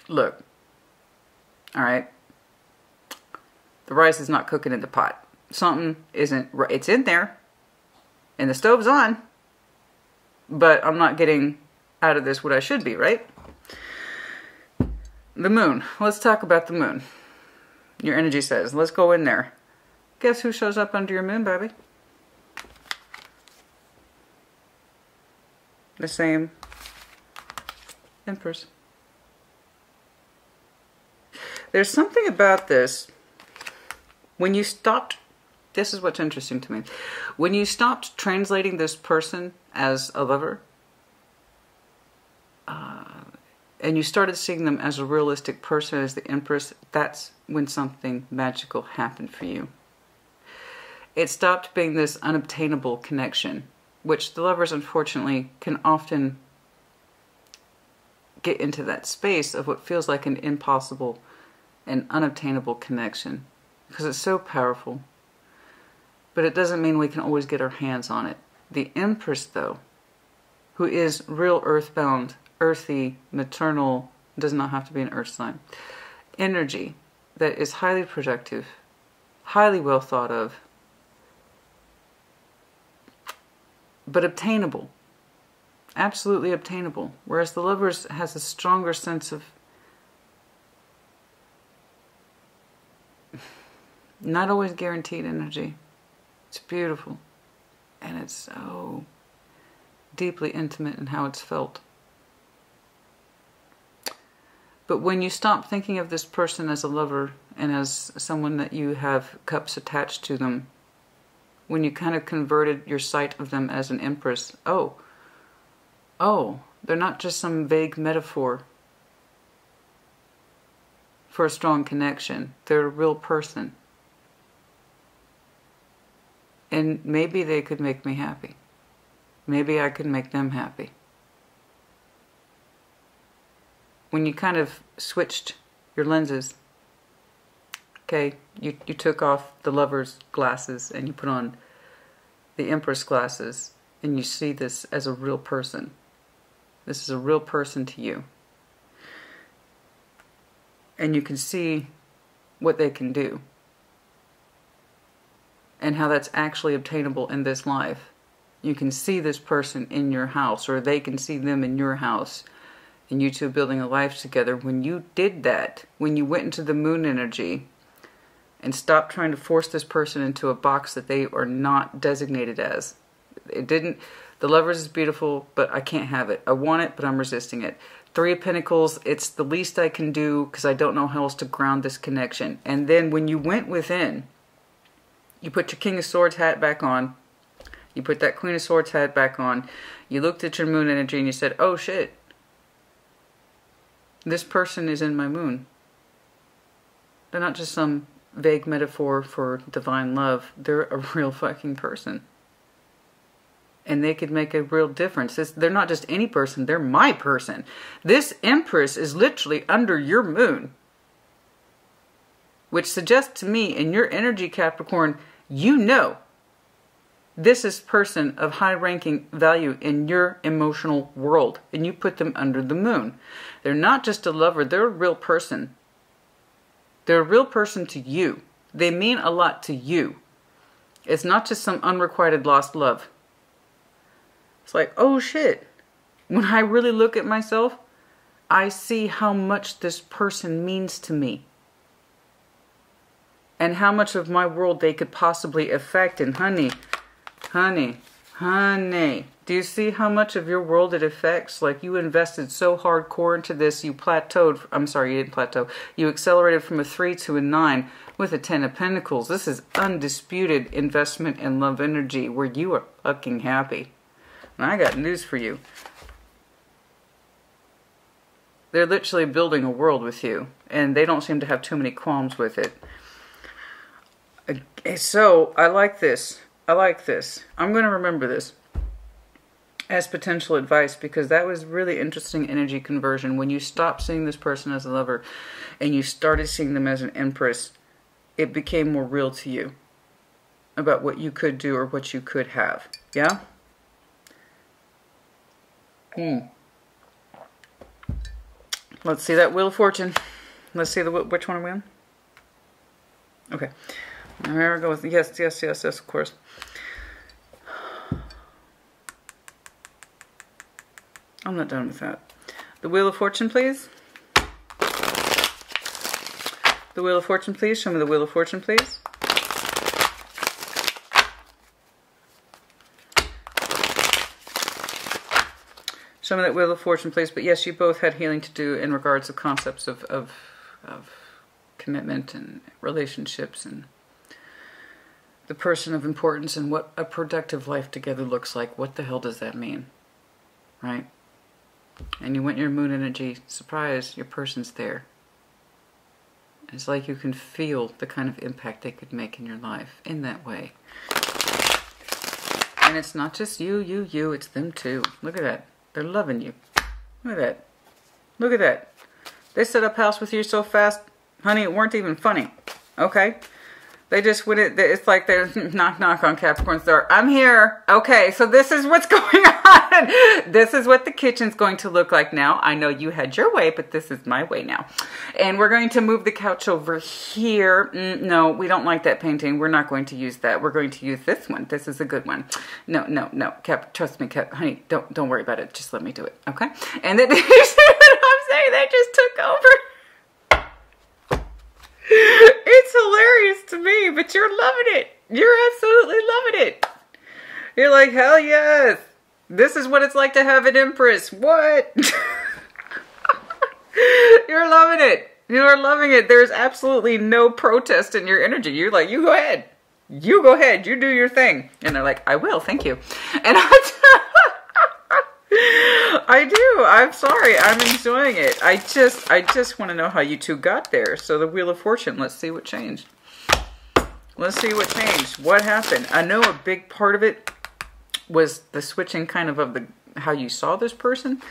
Look. All right. The rice is not cooking in the pot. Something isn't right. It's in there. And the stove's on. But I'm not getting out of this what I should be, right? The moon. Let's talk about the moon. Your energy says, let's go in there. Guess who shows up under your moon, baby? The same Empress. There's something about this. When you stopped, this is what's interesting to me. When you stopped translating this person as a lover, and you started seeing them as a realistic person, as the Empress, that's when something magical happened for you. It stopped being this unobtainable connection, which the lovers, unfortunately, can often get into that space of what feels like an impossible and unobtainable connection, because it's so powerful. But it doesn't mean we can always get our hands on it. The Empress, though, who is real earthbound, earthy, maternal, does not have to be an earth sign, energy that is highly productive, highly well thought of, but obtainable. Absolutely obtainable. Whereas the lovers has a stronger sense of not always guaranteed energy. It's beautiful. And it's so deeply intimate in how it's felt. But when you stop thinking of this person as a lover and as someone that you have cups attached to them, when you kind of converted your sight of them as an Empress, oh, they're not just some vague metaphor for a strong connection. They're a real person. And maybe they could make me happy. Maybe I could make them happy. When you kind of switched your lenses, okay, you took off the lover's glasses and you put on the Empress glasses, and you see this as a real person. This is a real person to you. And you can see what they can do. And how that's actually obtainable in this life. You can see this person in your house, or they can see them in your house. And you two building a life together. When you did that, when you went into the moon energy and stopped trying to force this person into a box that they are not designated as. It didn't, the Lovers is beautiful, but I can't have it. I want it, but I'm resisting it. Three of Pentacles, it's the least I can do because I don't know how else to ground this connection. And then when you went within, you put your King of Swords hat back on. You put that Queen of Swords hat back on. You looked at your moon energy and you said, oh shit. This person is in my moon. They're not just some vague metaphor for divine love. They're a real fucking person. And they could make a real difference. They're not just any person. They're my person. This Empress is literally under your moon. Which suggests to me, in your energy, Capricorn, you know this is a person of high-ranking value in your emotional world. And you put them under the moon. They're not just a lover. They're a real person. They're a real person to you. They mean a lot to you. It's not just some unrequited lost love. It's like, oh shit. When I really look at myself, I see how much this person means to me. And how much of my world they could possibly affect. And honey, do you see how much of your world it affects? Like, you invested so hardcore into this, you plateaued. I'm sorry, you didn't plateau. You accelerated from a 3 to a 9 with a 10 of Pentacles. This is undisputed investment in love energy where you are fucking happy. And I got news for you. They're literally building a world with you. And they don't seem to have too many qualms with it. So, I like this. I like this. I'm going to remember this as potential advice, because that was really interesting energy conversion. When you stopped seeing this person as a lover and you started seeing them as an empress, it became more real to you about what you could do or what you could have. Yeah? Let's see that Wheel of Fortune. Let's see which one are we on? Okay. There we go. Yes, yes, yes, yes, of course. I'm not done with that. The Wheel of Fortune, please. The Wheel of Fortune, please. Show me the Wheel of Fortune, please. Show me that Wheel of Fortune, please. But yes, you both had healing to do in regards to concepts of commitment and relationships and the person of importance and what a productive life together looks like. What the hell does that mean? Right? And you went your moon energy. Surprise, your person's there. It's like you can feel the kind of impact they could make in your life in that way. And it's not just you, it's them too. Look at that. They're loving you. Look at that. Look at that. They set up house with you so fast, honey, it weren't even funny. Okay? They just went it. It's like they're knock knock on Capricorn's door. I'm here. Okay, so this is what's going on. This is what the kitchen's going to look like now. I know you had your way, but this is my way now. And we're going to move the couch over here. No, we don't like that painting. We're not going to use that. We're going to use this one. This is a good one. No, no, no. Cap, trust me, Cap, honey, don't worry about it. Just let me do it. Okay? And then you see what I'm saying? That just took over. It's hilarious to me, but you're loving it. You're absolutely loving it. You're like, hell yes. This is what it's like to have an empress. What? You're loving it. You are loving it. There's absolutely no protest in your energy. You're like, you go ahead. You go ahead. You do your thing. And they're like, I will. Thank you. And I do. I'm sorry. I'm enjoying it. I just want to know how you two got there. So the Wheel of Fortune, let's see what changed. Let's see what changed. What happened? I know a big part of it was the switching kind of the how you saw this person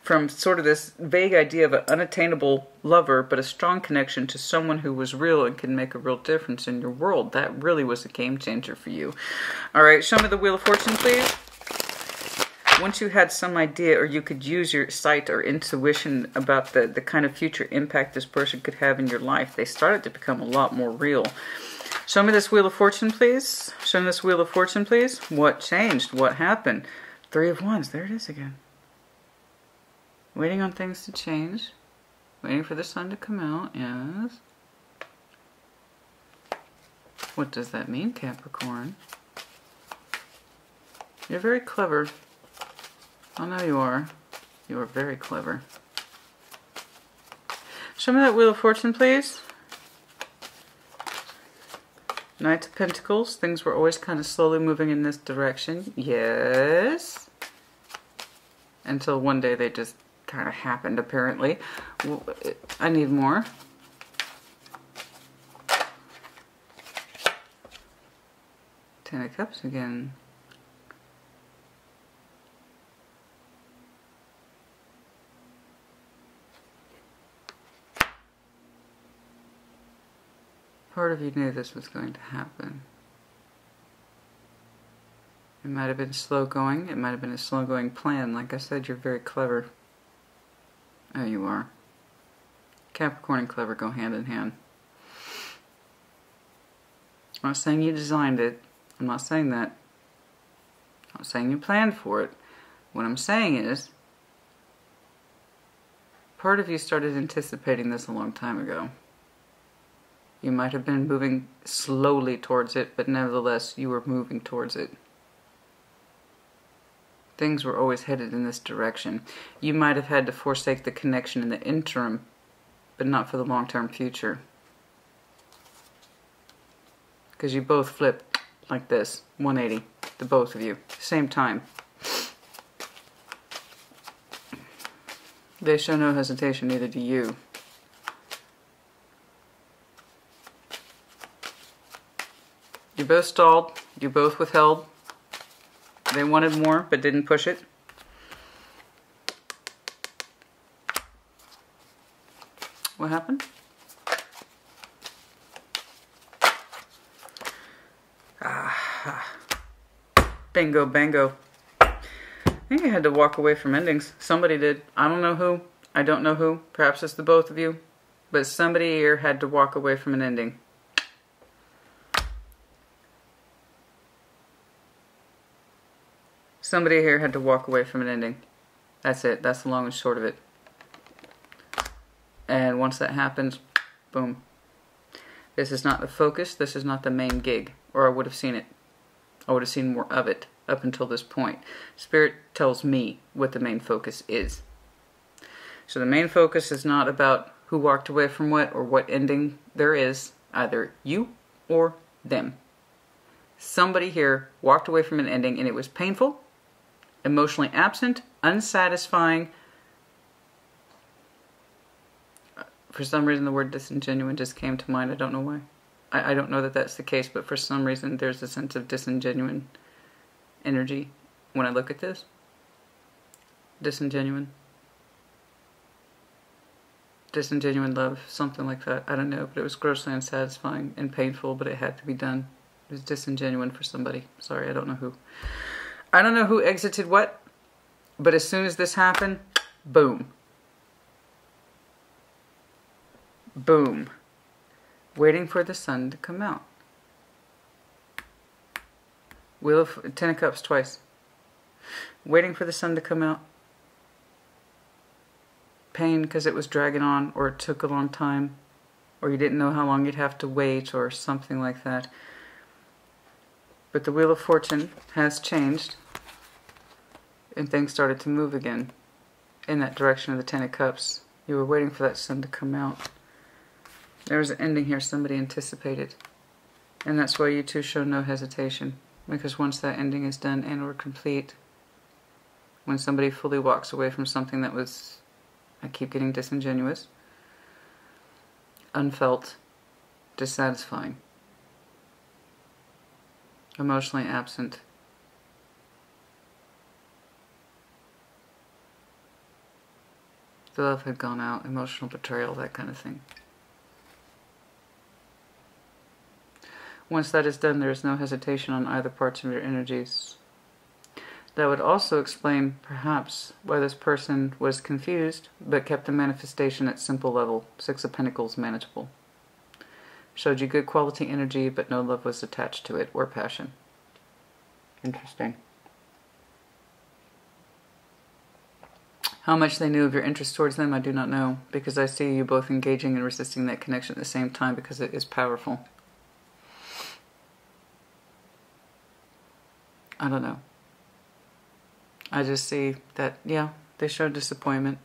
from sort of this vague idea of an unattainable lover, but a strong connection to someone who was real and can make a real difference in your world. That really was a game changer for you. All right, show me the Wheel of Fortune, please. Once you had some idea, or you could use your sight or intuition about the kind of future impact this person could have in your life, they started to become a lot more real. Show me this Wheel of Fortune, please. Show me this Wheel of Fortune, please. What changed? What happened? Three of Wands. There it is again. Waiting on things to change. Waiting for the sun to come out. Yes. What does that mean, Capricorn? You're very clever. I know you are. You are very clever. Show me that Wheel of Fortune, please. Knight of Pentacles. Things were always kind of slowly moving in this direction. Yes. Until one day they just kind of happened, apparently. I need more. Ten of Cups again. Part of you knew this was going to happen. It might have been slow going. It might have been a slow going plan. Like I said, you're very clever. Oh, you are. Capricorn and clever go hand in hand. I'm not saying you designed it. I'm not saying that. I'm not saying you planned for it. What I'm saying is, part of you started anticipating this a long time ago. You might have been moving slowly towards it, but nevertheless, you were moving towards it. Things were always headed in this direction. You might have had to forsake the connection in the interim, but not for the long-term future. Because you both flipped like this, 180, the both of you, same time. They show no hesitation, neither do you. You both stalled, You both withheld. They wanted more, but didn't push it. What happened? Bingo, bango. I think I had to walk away from endings. Somebody did. I don't know who. I don't know who. Perhaps it's the both of you. But somebody here had to walk away from an ending. Somebody here had to walk away from an ending. That's it. That's the long and short of it. And once that happens, boom. This is not the focus. This is not the main gig. Or I would have seen it. I would have seen more of it up until this point. Spirit tells me what the main focus is. So the main focus is not about who walked away from what or what ending there is. Either you or them. Somebody here walked away from an ending and it was painful, emotionally absent, unsatisfying. For some reason the word disingenuine just came to mind. I don't know why. I don't know that that's the case, but for some reason there's a sense of disingenuine energy when I look at this. Disingenuine love, something like that. I don't know, but it was grossly unsatisfying and painful, but it had to be done. It was disingenuine for somebody. Sorry, I don't know who. I don't know who exited what, but as soon as this happened, boom. Boom. Waiting for the sun to come out. Wheel of Ten of Cups twice. Waiting for the sun to come out. Pain because it was dragging on, or it took a long time, or you didn't know how long you'd have to wait, or something like that. But the Wheel of Fortune has changed, and things started to move again in that direction of the Ten of Cups. You were waiting for that sun to come out. There was an ending here somebody anticipated. And that's why you two show no hesitation. Because once that ending is done and or complete, when somebody fully walks away from something that was, I keep getting disingenuous, unfelt, dissatisfying, emotionally absent, the love had gone out, emotional betrayal, that kind of thing. Once that is done, there is no hesitation on either parts of your energies. That would also explain, perhaps, why this person was confused, but kept the manifestation at simple level. Six of Pentacles, manageable. Showed you good quality energy, but no love was attached to it, or passion. Interesting. How much they knew of your interest towards them, I do not know, because I see you both engaging and resisting that connection at the same time, because it is powerful. I don't know. I just see that, yeah, they showed disappointment.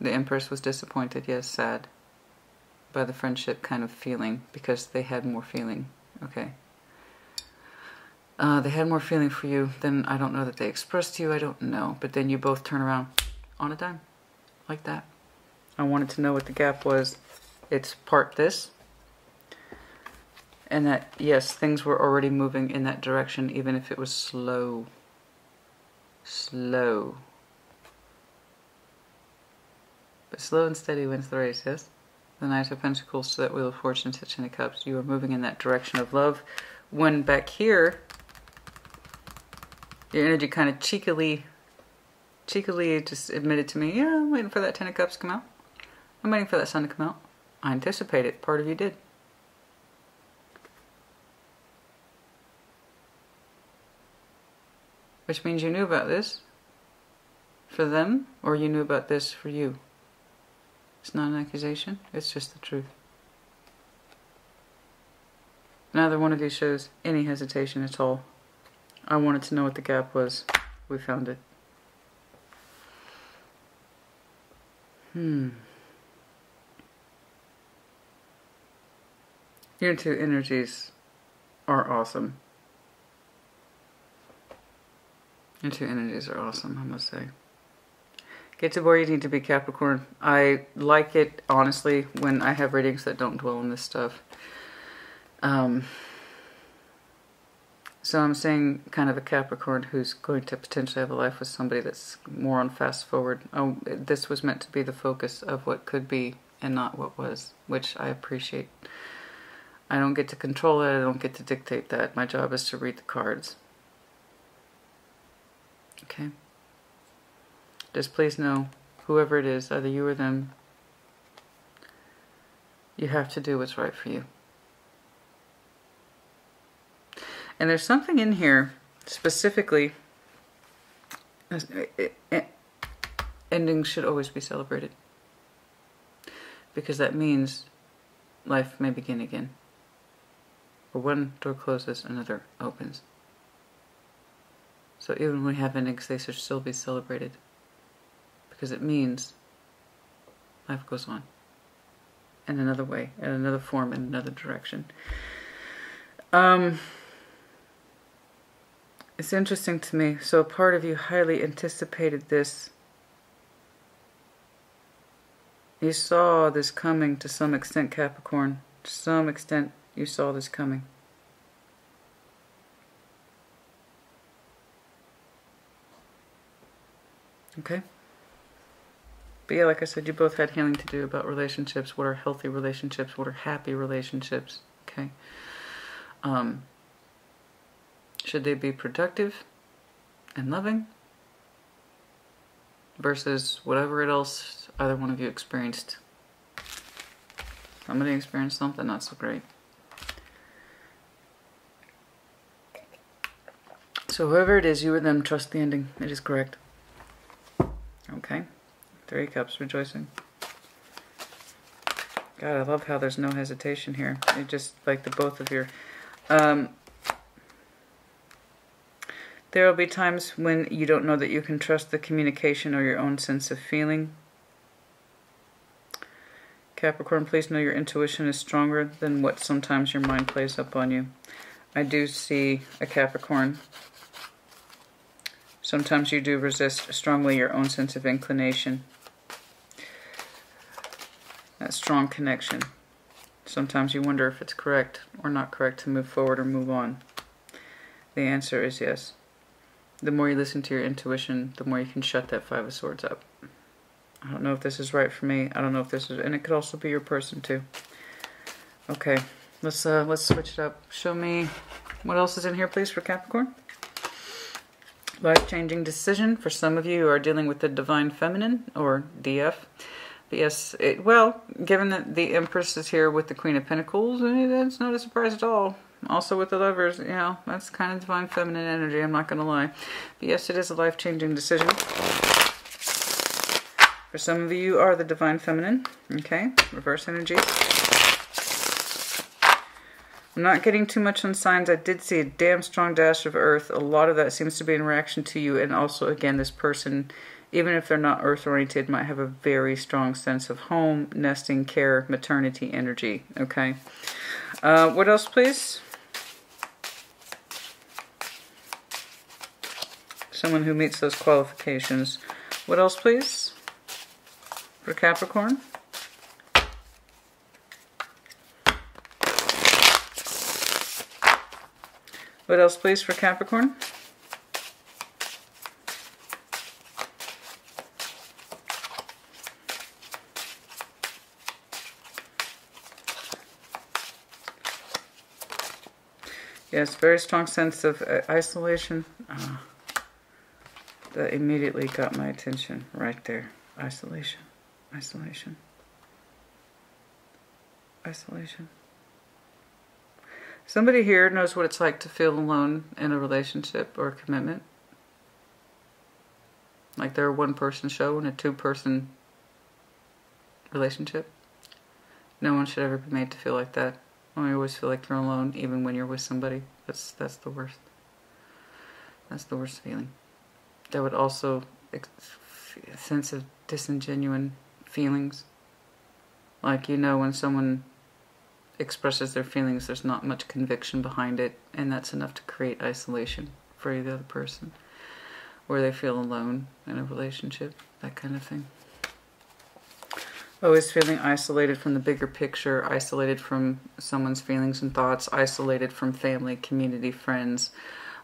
The Empress was disappointed, yes, sad, by the friendship kind of feeling, because they had more feeling. Okay. They had more feeling for you than, I don't know that they expressed to you, I don't know. But then you both turn around on a dime, like that. I wanted to know what the gap was. It's part this. And that, yes, things were already moving in that direction, even if it was slow. Slow. But slow and steady wins the race, yes? The Knight of Pentacles to that Wheel of Fortune to Ten of Cups. You are moving in that direction of love. When back here, your energy kind of cheekily just admitted to me, yeah, I'm waiting for that Ten of Cups to come out. I'm waiting for that sun to come out. I anticipate it. Part of you did. Which means you knew about this for them, or you knew about this for you. It's not an accusation, it's just the truth. Neither one of you shows any hesitation at all. I wanted to know what the gap was. We found it. Your two energies are awesome. Your two energies are awesome, I must say. Get to where you need to be, Capricorn. I like it, honestly, when I have readings that don't dwell on this stuff. So I'm saying kind of a Capricorn who's going to potentially have a life with somebody that's more on fast forward. Oh, this was meant to be the focus of what could be and not what was, which I appreciate. I don't get to control it. I don't get to dictate that. My job is to read the cards. Okay? Just please know, whoever it is, either you or them, you have to do what's right for you. And there's something in here, specifically, endings should always be celebrated. Because that means life may begin again. Where one door closes, another opens. So even when we have endings, they should still be celebrated. Because it means life goes on. In another way, in another form, in another direction. It's interesting to me. So a part of you highly anticipated this. You saw this coming to some extent, Capricorn. To some extent, you saw this coming. Okay? But yeah, like I said, you both had healing to do about relationships. What are healthy relationships? What are happy relationships? Okay? Should they be productive and loving? Versus whatever else either one of you experienced. Somebody experienced something not so great. So whoever it is, you or them, trust the ending. It is correct. Okay? 3 Cups, rejoicing. God, I love how there's no hesitation here. It just, like the both of your... there will be times when you don't know that you can trust the communication or your own sense of feeling. Capricorn, please know your intuition is stronger than what sometimes your mind plays up on you. I do see a Capricorn. Sometimes you do resist strongly your own sense of inclination. That strong connection. Sometimes you wonder if it's correct or not correct to move forward or move on. The answer is yes. The more you listen to your intuition, the more you can shut that 5 of Swords up. I don't know if this is right for me. I don't know if this is... And it could also be your person too. Okay. Let's switch it up. Show me what else is in here, please, for Capricorn. Life-changing decision. For some of you who are dealing with the Divine Feminine, or DF. But yes, well, given that the Empress is here with the Queen of Pentacles, that's not a surprise at all. Also with the Lovers, you know, that's kind of Divine Feminine energy, I'm not going to lie. But yes, it is a life-changing decision. For some of you are the Divine Feminine. Okay, reverse energies. I'm not getting too much on signs. I did see a damn strong dash of Earth. A lot of that seems to be in reaction to you. And also, again, this person, even if they're not Earth-oriented, might have a very strong sense of home, nesting, care, maternity energy. Okay. What else, please? Someone who meets those qualifications. What else, please? For Capricorn. What else, please, for Capricorn? Yes, very strong sense of isolation. That immediately got my attention right there. Isolation, isolation, isolation. Somebody here knows what it's like to feel alone in a relationship or a commitment. Like they're a one-person show in a two-person relationship. No one should ever be made to feel like that. You always feel like you're alone, even when you're with somebody. That's the worst. That's the worst feeling. That would also a sense of disingenuine feelings. Like, you know, when someone expresses their feelings, there's not much conviction behind it, and that's enough to create isolation for the other person, where they feel alone in a relationship, that kind of thing. Always feeling isolated from the bigger picture, isolated from someone's feelings and thoughts, isolated from family, community, friends.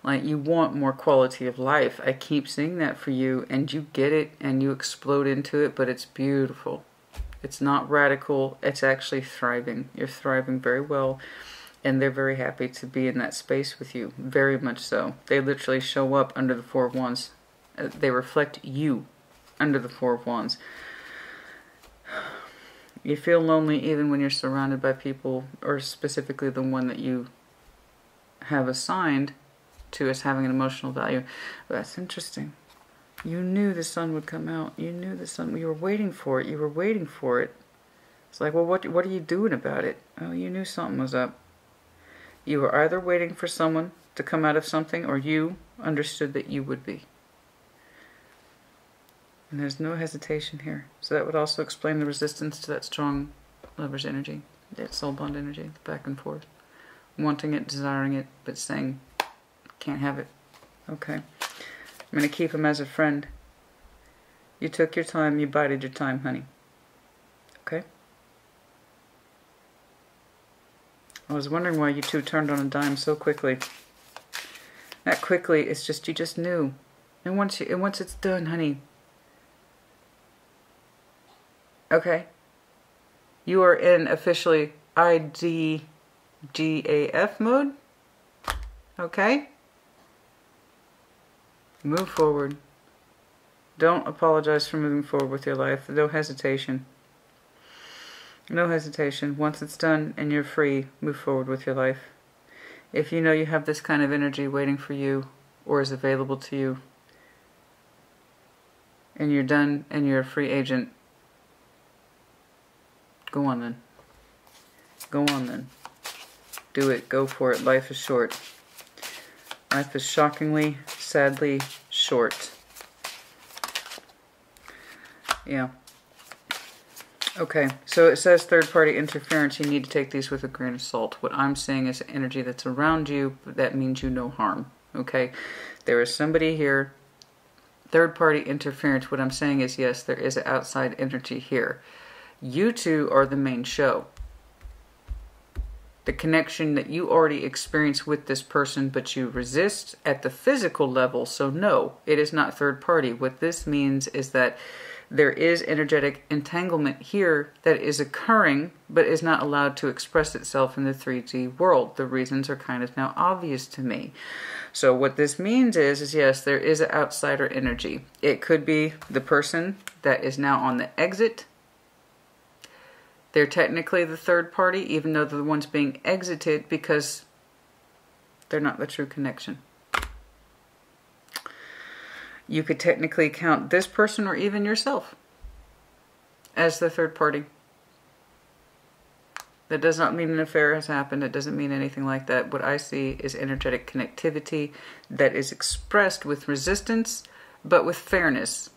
Like, you want more quality of life. I keep seeing that for you, and you get it, and you explode into it, but it's beautiful. It's not radical. It's actually thriving. You're thriving very well, and they're very happy to be in that space with you. Very much so. They literally show up under the Four of Wands. They reflect you under the Four of Wands. You feel lonely even when you're surrounded by people, or specifically the one that you have assigned to as having an emotional value. That's interesting. You knew the sun would come out. You knew the sun. You were waiting for it. You were waiting for it. It's like, well, what are you doing about it? Oh, you knew something was up. You were either waiting for someone to come out of something, or you understood that you would be. And there's no hesitation here. So that would also explain the resistance to that strong lover's energy, that soul bond energy, the back and forth. Wanting it, desiring it, but saying, can't have it. Okay. I'm going to keep him as a friend. You took your time, you bided your time, honey. Okay? I was wondering why you two turned on a dime so quickly. Not quickly, it's just, you just knew. And once it's done, honey. Okay. You are in officially IDGAF mode. Okay? Move forward. Don't apologize for moving forward with your life. No hesitation. No hesitation. Once it's done and you're free, move forward with your life. If you know you have this kind of energy waiting for you or is available to you, and you're done and you're a free agent, go on then. Go on then. Do it. Go for it. Life is short. Life is shockingly, sadly short. Yeah. Okay, so it says third-party interference. You need to take these with a grain of salt. What I'm saying is energy that's around you, but that means you no harm. Okay? There is somebody here. Third-party interference. What I'm saying is, yes, there is an outside energy here. You two are the main show. The connection that you already experienced with this person, but you resist at the physical level. So no, it is not third party. What this means is that there is energetic entanglement here that is occurring, but is not allowed to express itself in the 3D world. The reasons are kind of now obvious to me. So what this means is yes, there is an outsider energy. It could be the person that is now on the exit. They're technically the third party, even though they're the ones being exited, because they're not the true connection. You could technically count this person or even yourself as the third party. That does not mean an affair has happened. It doesn't mean anything like that. What I see is energetic connectivity that is expressed with resistance, but with fairness.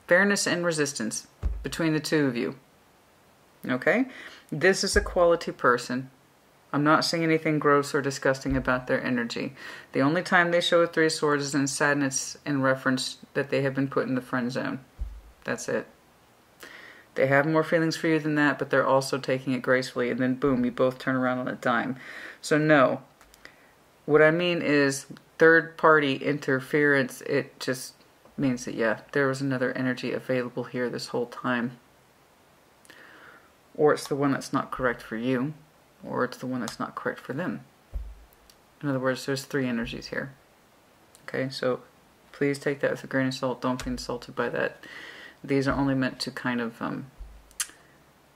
Fairness and resistance between the two of you. Okay? This is a quality person. I'm not saying anything gross or disgusting about their energy. The only time they show a Three of Swords is in sadness in reference that they have been put in the friend zone. That's it. They have more feelings for you than that, but they're also taking it gracefully, and then boom, you both turn around on a dime. So no. What I mean is third party interference. It just means that, yeah, there was another energy available here this whole time. Or it's the one that's not correct for you, or it's the one that's not correct for them. In other words, there's three energies here. Okay, so please take that with a grain of salt. Don't be insulted by that. These are only meant to kind of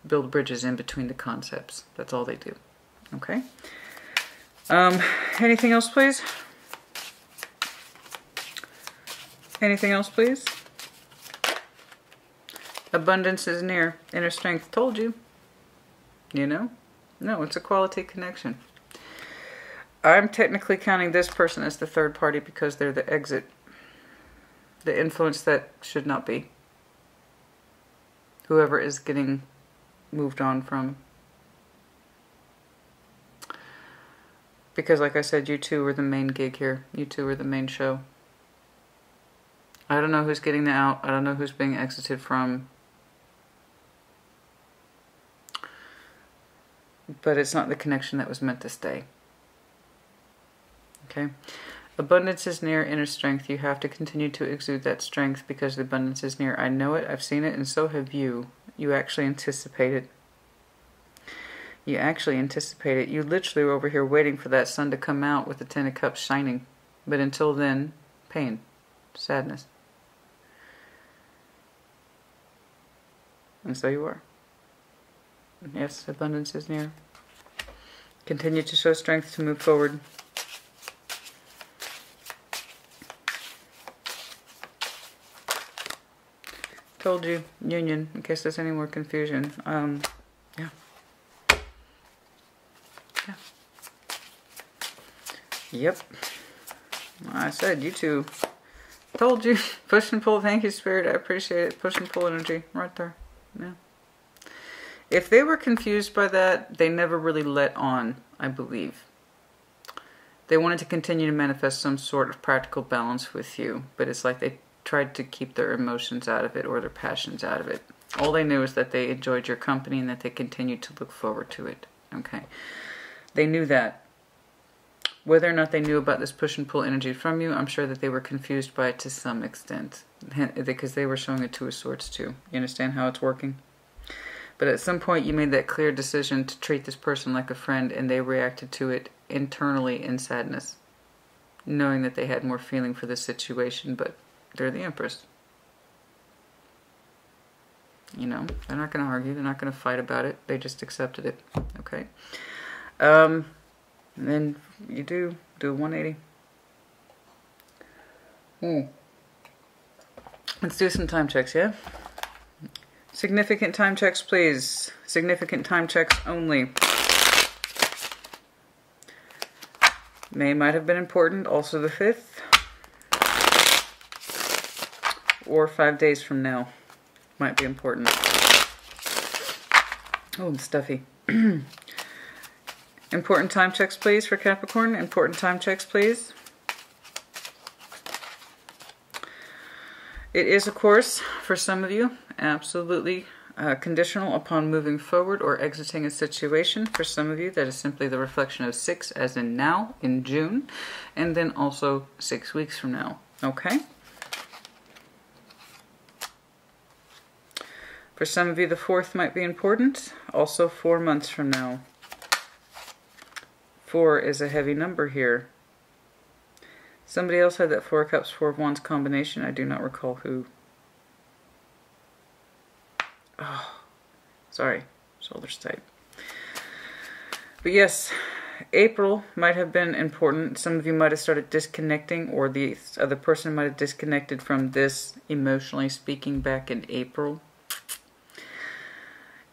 build bridges in between the concepts. That's all they do. Okay? Anything else, please? Anything else, please? Abundance is near. Inner strength. Told you. You know? No, it's a quality connection. I'm technically counting this person as the third party because they're the exit. The influence that should not be. Whoever is getting moved on from. Because like I said, you two were the main gig here. You two were the main show. I don't know who's getting the out. I don't know who's being exited from. but it's not the connection that was meant to stay. Okay? Abundance is near, inner strength. You have to continue to exude that strength because the abundance is near. I know it, I've seen it, and so have you. You actually anticipate it. You actually anticipate it. You literally were over here waiting for that sun to come out with the Ten of Cups shining. But until then, pain, sadness. And so you are. Yes, abundance is near. Continue to show strength to move forward. Told you, union, in case there's any more confusion. Yeah. Yeah. Yep. I said, you two. Told you. Push and pull. Thank you, Spirit. I appreciate it. Push and pull energy. Right there. Yeah. If they were confused by that, they never really let on, I believe. They wanted to continue to manifest some sort of practical balance with you, but it's like they tried to keep their emotions out of it or their passions out of it. All they knew is that they enjoyed your company and that they continued to look forward to it. Okay. They knew that. Whether or not they knew about this push and pull energy from you, I'm sure that they were confused by it to some extent. Because they were showing a Two of Swords too. You understand how it's working? But at some point you made that clear decision to treat this person like a friend, and they reacted to it internally in sadness. Knowing that they had more feeling for this situation, but they're the Empress. You know, they're not going to argue. They're not going to fight about it. They just accepted it. Okay. And then you do a 180. Let's do some time checks, yeah? Significant time checks, please. Significant time checks only. May might have been important. Also the 5th. Or 5 days from now. Might be important. Oh, I'm stuffy. Important time checks, please, for Capricorn. Important time checks, please. It is, of course, for some of you, absolutely conditional upon moving forward or exiting a situation. For some of you, that is simply the reflection of 6, as in now, in June, and then also 6 weeks from now. Okay? For some of you, the 4th might be important. Also 4 months from now. 4 is a heavy number here. Somebody else had that 4 of Cups, 4 of Wands combination. I do not recall who. Oh, sorry. Shoulders tight. But yes, April might have been important. Some of you might have started disconnecting, or the other person might have disconnected from this, emotionally speaking, back in April.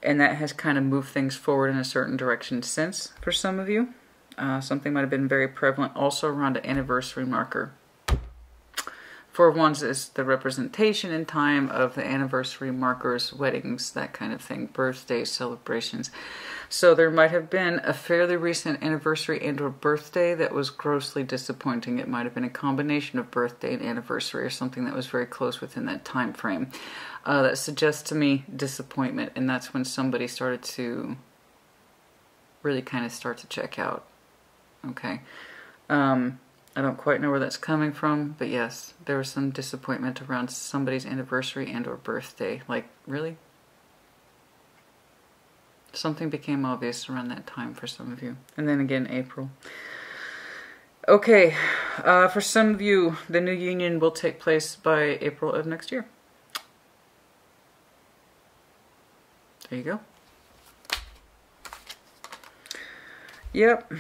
And that has kind of moved things forward in a certain direction since, for some of you. Something might have been very prevalent also around an anniversary marker. 4 of Wands is the representation in time of the anniversary markers, weddings, that kind of thing, birthdays, celebrations. So there might have been a fairly recent anniversary and or birthday that was grossly disappointing. It might have been a combination of birthday and anniversary, or something that was very close within that time frame. That suggests to me disappointment, and that's when somebody started to really kind of start to check out. Okay. I don't quite know where that's coming from, but yes, there was some disappointment around somebody's anniversary and or birthday. Like, really? Something became obvious around that time for some of you. And then again, April. Okay, for some of you, the new union will take place by April of next year. There you go. Yep.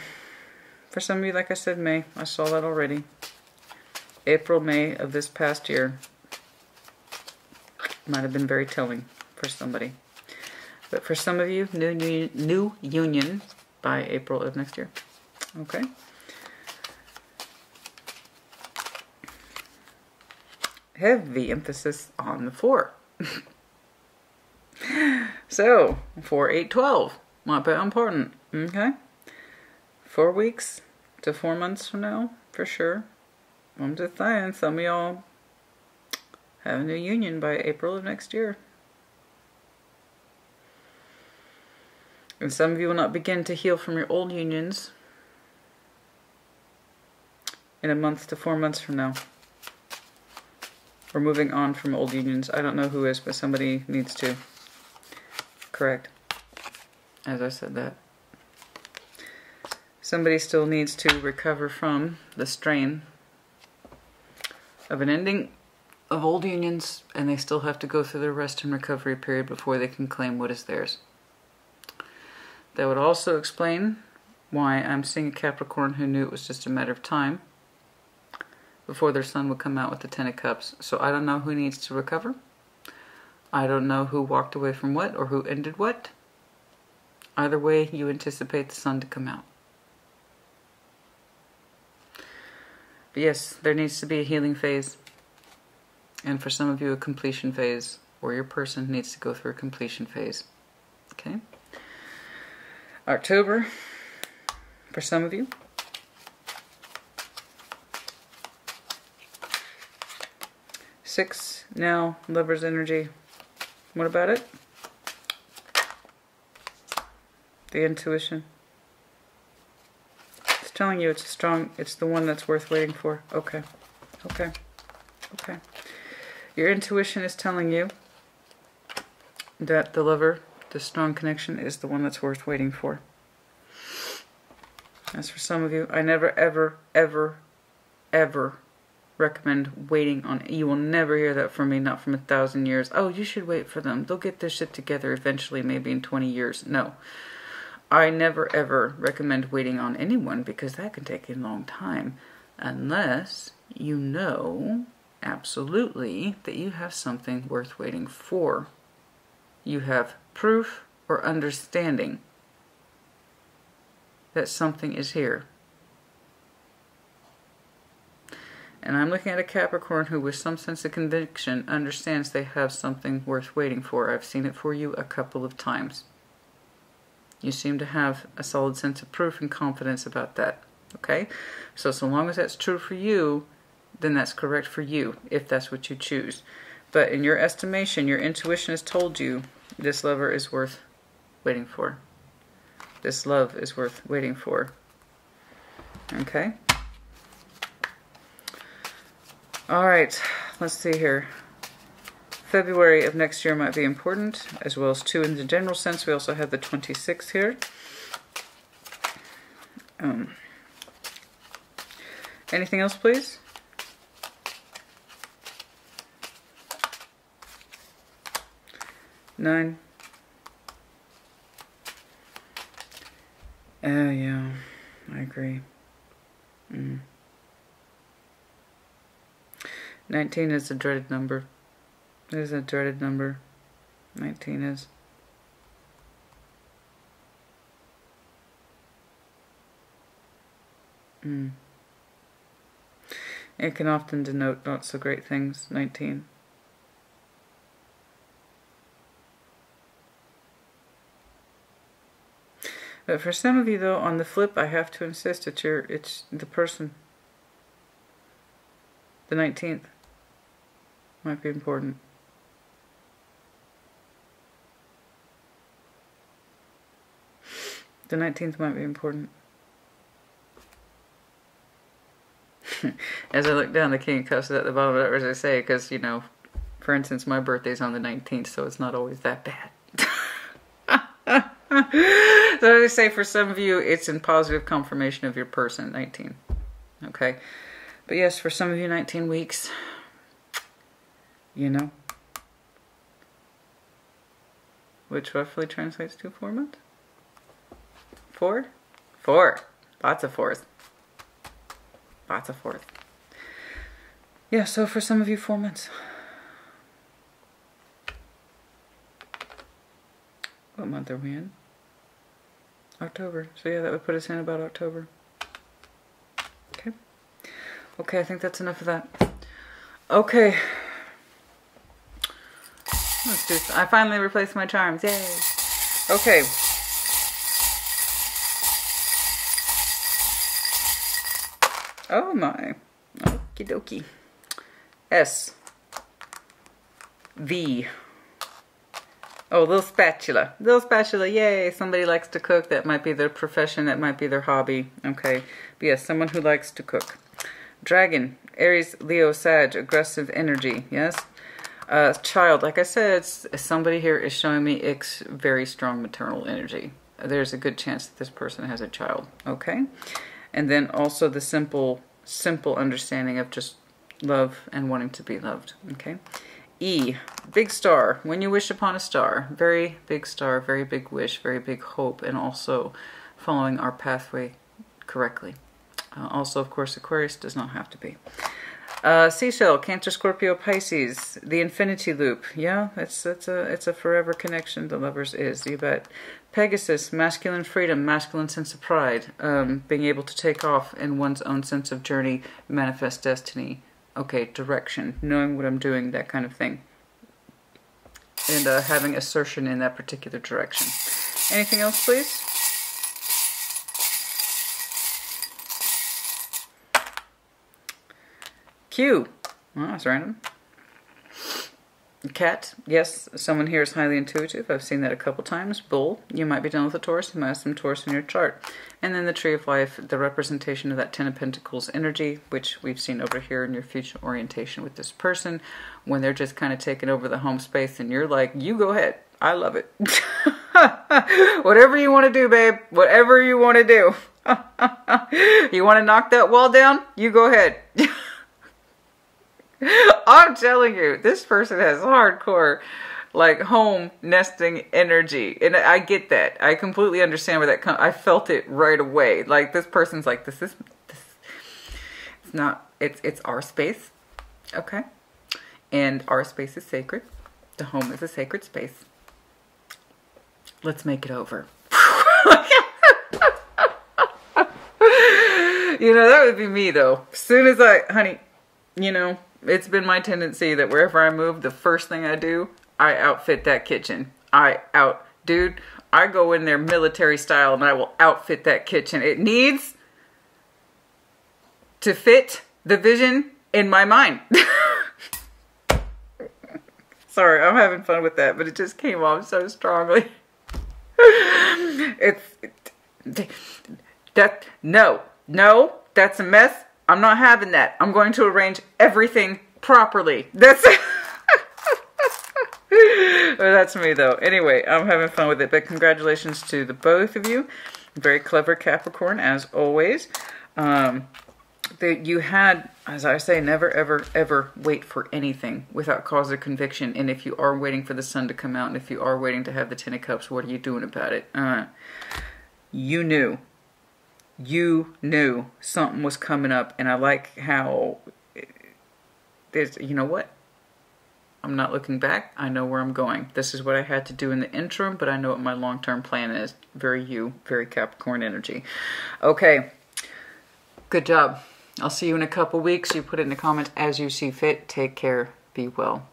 For some of you, like I said, May. I saw that already. April, May of this past year might have been very telling for somebody. But for some of you, new union by April of next year. Okay. Heavy emphasis on the 4. So, 4, 8, 12. Might be important. Okay. 4 weeks to 4 months from now, for sure. I'm just saying, some of y'all have a new union by April of next year. And some of you will not begin to heal from your old unions in a month to 4 months from now. We're moving on from old unions. I don't know who is, but somebody needs to. Correct. As I said that. Somebody still needs to recover from the strain of an ending of old unions, and they still have to go through their rest and recovery period before they can claim what is theirs. That would also explain why I'm seeing a Capricorn who knew it was just a matter of time before their sun would come out with the Ten of Cups. So I don't know who needs to recover. I don't know who walked away from what or who ended what. Either way, you anticipate the sun to come out. But yes, there needs to be a healing phase. And for some of you, a completion phase, or your person needs to go through a completion phase. Okay? October, for some of you. Six, now, Lover's energy. What about it? The intuition. It's telling you it's strong, it's the one that's worth waiting for. Okay. Okay. Okay. Your intuition is telling you that the lover, the strong connection, is the one that's worth waiting for. As for some of you, I never, ever, ever, ever recommend waiting on. You will never hear that from me, not from 1,000 years. Oh, you should wait for them. They'll get their shit together eventually, maybe in 20 years. No. I never, ever recommend waiting on anyone because that can take a long time. Unless you know absolutely that you have something worth waiting for. You have proof or understanding that something is here. And I'm looking at a Capricorn who, with some sense of conviction, understands they have something worth waiting for. I've seen it for you a couple of times. You seem to have a solid sense of proof and confidence about that. Okay? So long as that's true for you, then that's correct for you, if that's what you choose. But in your estimation, your intuition has told you this lover is worth waiting for. This love is worth waiting for. Okay? Alright, let's see here. February of next year might be important, as well as 2 in the general sense. We also have the 26th here. Anything else, please? Nine. Oh, yeah, I agree. 19 is a dreaded number. It is a dreaded number. 19 is. It can often denote not so great things. 19. But for some of you, though, on the flip, I have to insist that it's the person. The 19th might be important. The 19th might be important. As I look down, the King of Cups is at the bottom of that, as I say, because, you know, for instance, my birthday's on the 19th, so it's not always that bad. So as I say, for some of you, it's in positive confirmation of your person, 19. Okay? But yes, for some of you, 19 weeks, you know, which roughly translates to 4 months? 4? 4. Lots of 4s. Lots of 4s. Yeah, so for some of you, 4 months. What month are we in? October. So yeah, that would put us in about October. Okay. Okay, I think that's enough of that. Okay. Let's do. I finally replaced my charms. Yay. Okay. Oh my. Okie dokie. S. V. Oh, little spatula. Little spatula, yay. Somebody likes to cook. That might be their profession. That might be their hobby. Okay. But yes, someone who likes to cook. Dragon. Aries, Leo, Sag. Aggressive energy. Yes. Child. Like I said, somebody here is showing me very strong maternal energy. There's a good chance that this person has a child. Okay. And then also the simple understanding of just love and wanting to be loved. Okay. E, big star. When you wish upon a star. Very big star, very big wish, very big hope, and also following our pathway correctly. Also, of course, Aquarius does not have to be. Seashell, Cancer, Scorpio, Pisces. The infinity loop. Yeah, it's a forever connection. The lovers is, you bet. Pegasus, masculine freedom, masculine sense of pride. Being able to take off in one's own sense of journey, manifest destiny. Okay, direction, knowing what I'm doing, that kind of thing. And having assertion in that particular direction. Anything else, please? Q. Oh, that's random. Cat. Yes, someone here is highly intuitive. I've seen that a couple times. Bull. You might be done with a Taurus. You might have some Taurus in your chart. And then the Tree of Life, the representation of that Ten of Pentacles energy, which we've seen over here in your future orientation with this person, when they're just kind of taking over the home space and you're like, you go ahead. I love it. Whatever you want to do, babe. Whatever you want to do. You want to knock that wall down? You go ahead. I'm telling you, this person has hardcore, like, home nesting energy. And I get that. I completely understand where that comes. I felt it right away. Like, this person's like, this it's not, it's our space. Okay. And our space is sacred. The home is a sacred space. Let's make it over. You know, that would be me, though. As soon as honey, you know, it's been my tendency that wherever I move, the first thing I do, I outfit that kitchen. Dude, I go in there military style and I will outfit that kitchen. It needs to fit the vision in my mind. Sorry, I'm having fun with that, but it just came off so strongly. No, that's a mess. I'm not having that. I'm going to arrange everything properly. That's that's me, though. Anyway, I'm having fun with it. But congratulations to the both of you. Very clever Capricorn, as always. You had, as I say, never, ever, ever wait for anything without cause or conviction. And if you are waiting for the sun to come out, and if you are waiting to have the Ten of Cups, what are you doing about it? You knew. You knew something was coming up, and I like how there's, you know what? I'm not looking back. I know where I'm going. This is what I had to do in the interim, but I know what my long-term plan is. Very Capricorn energy. Okay. Good job. I'll see you in a couple weeks. You put it in the comments as you see fit. Take care. Be well.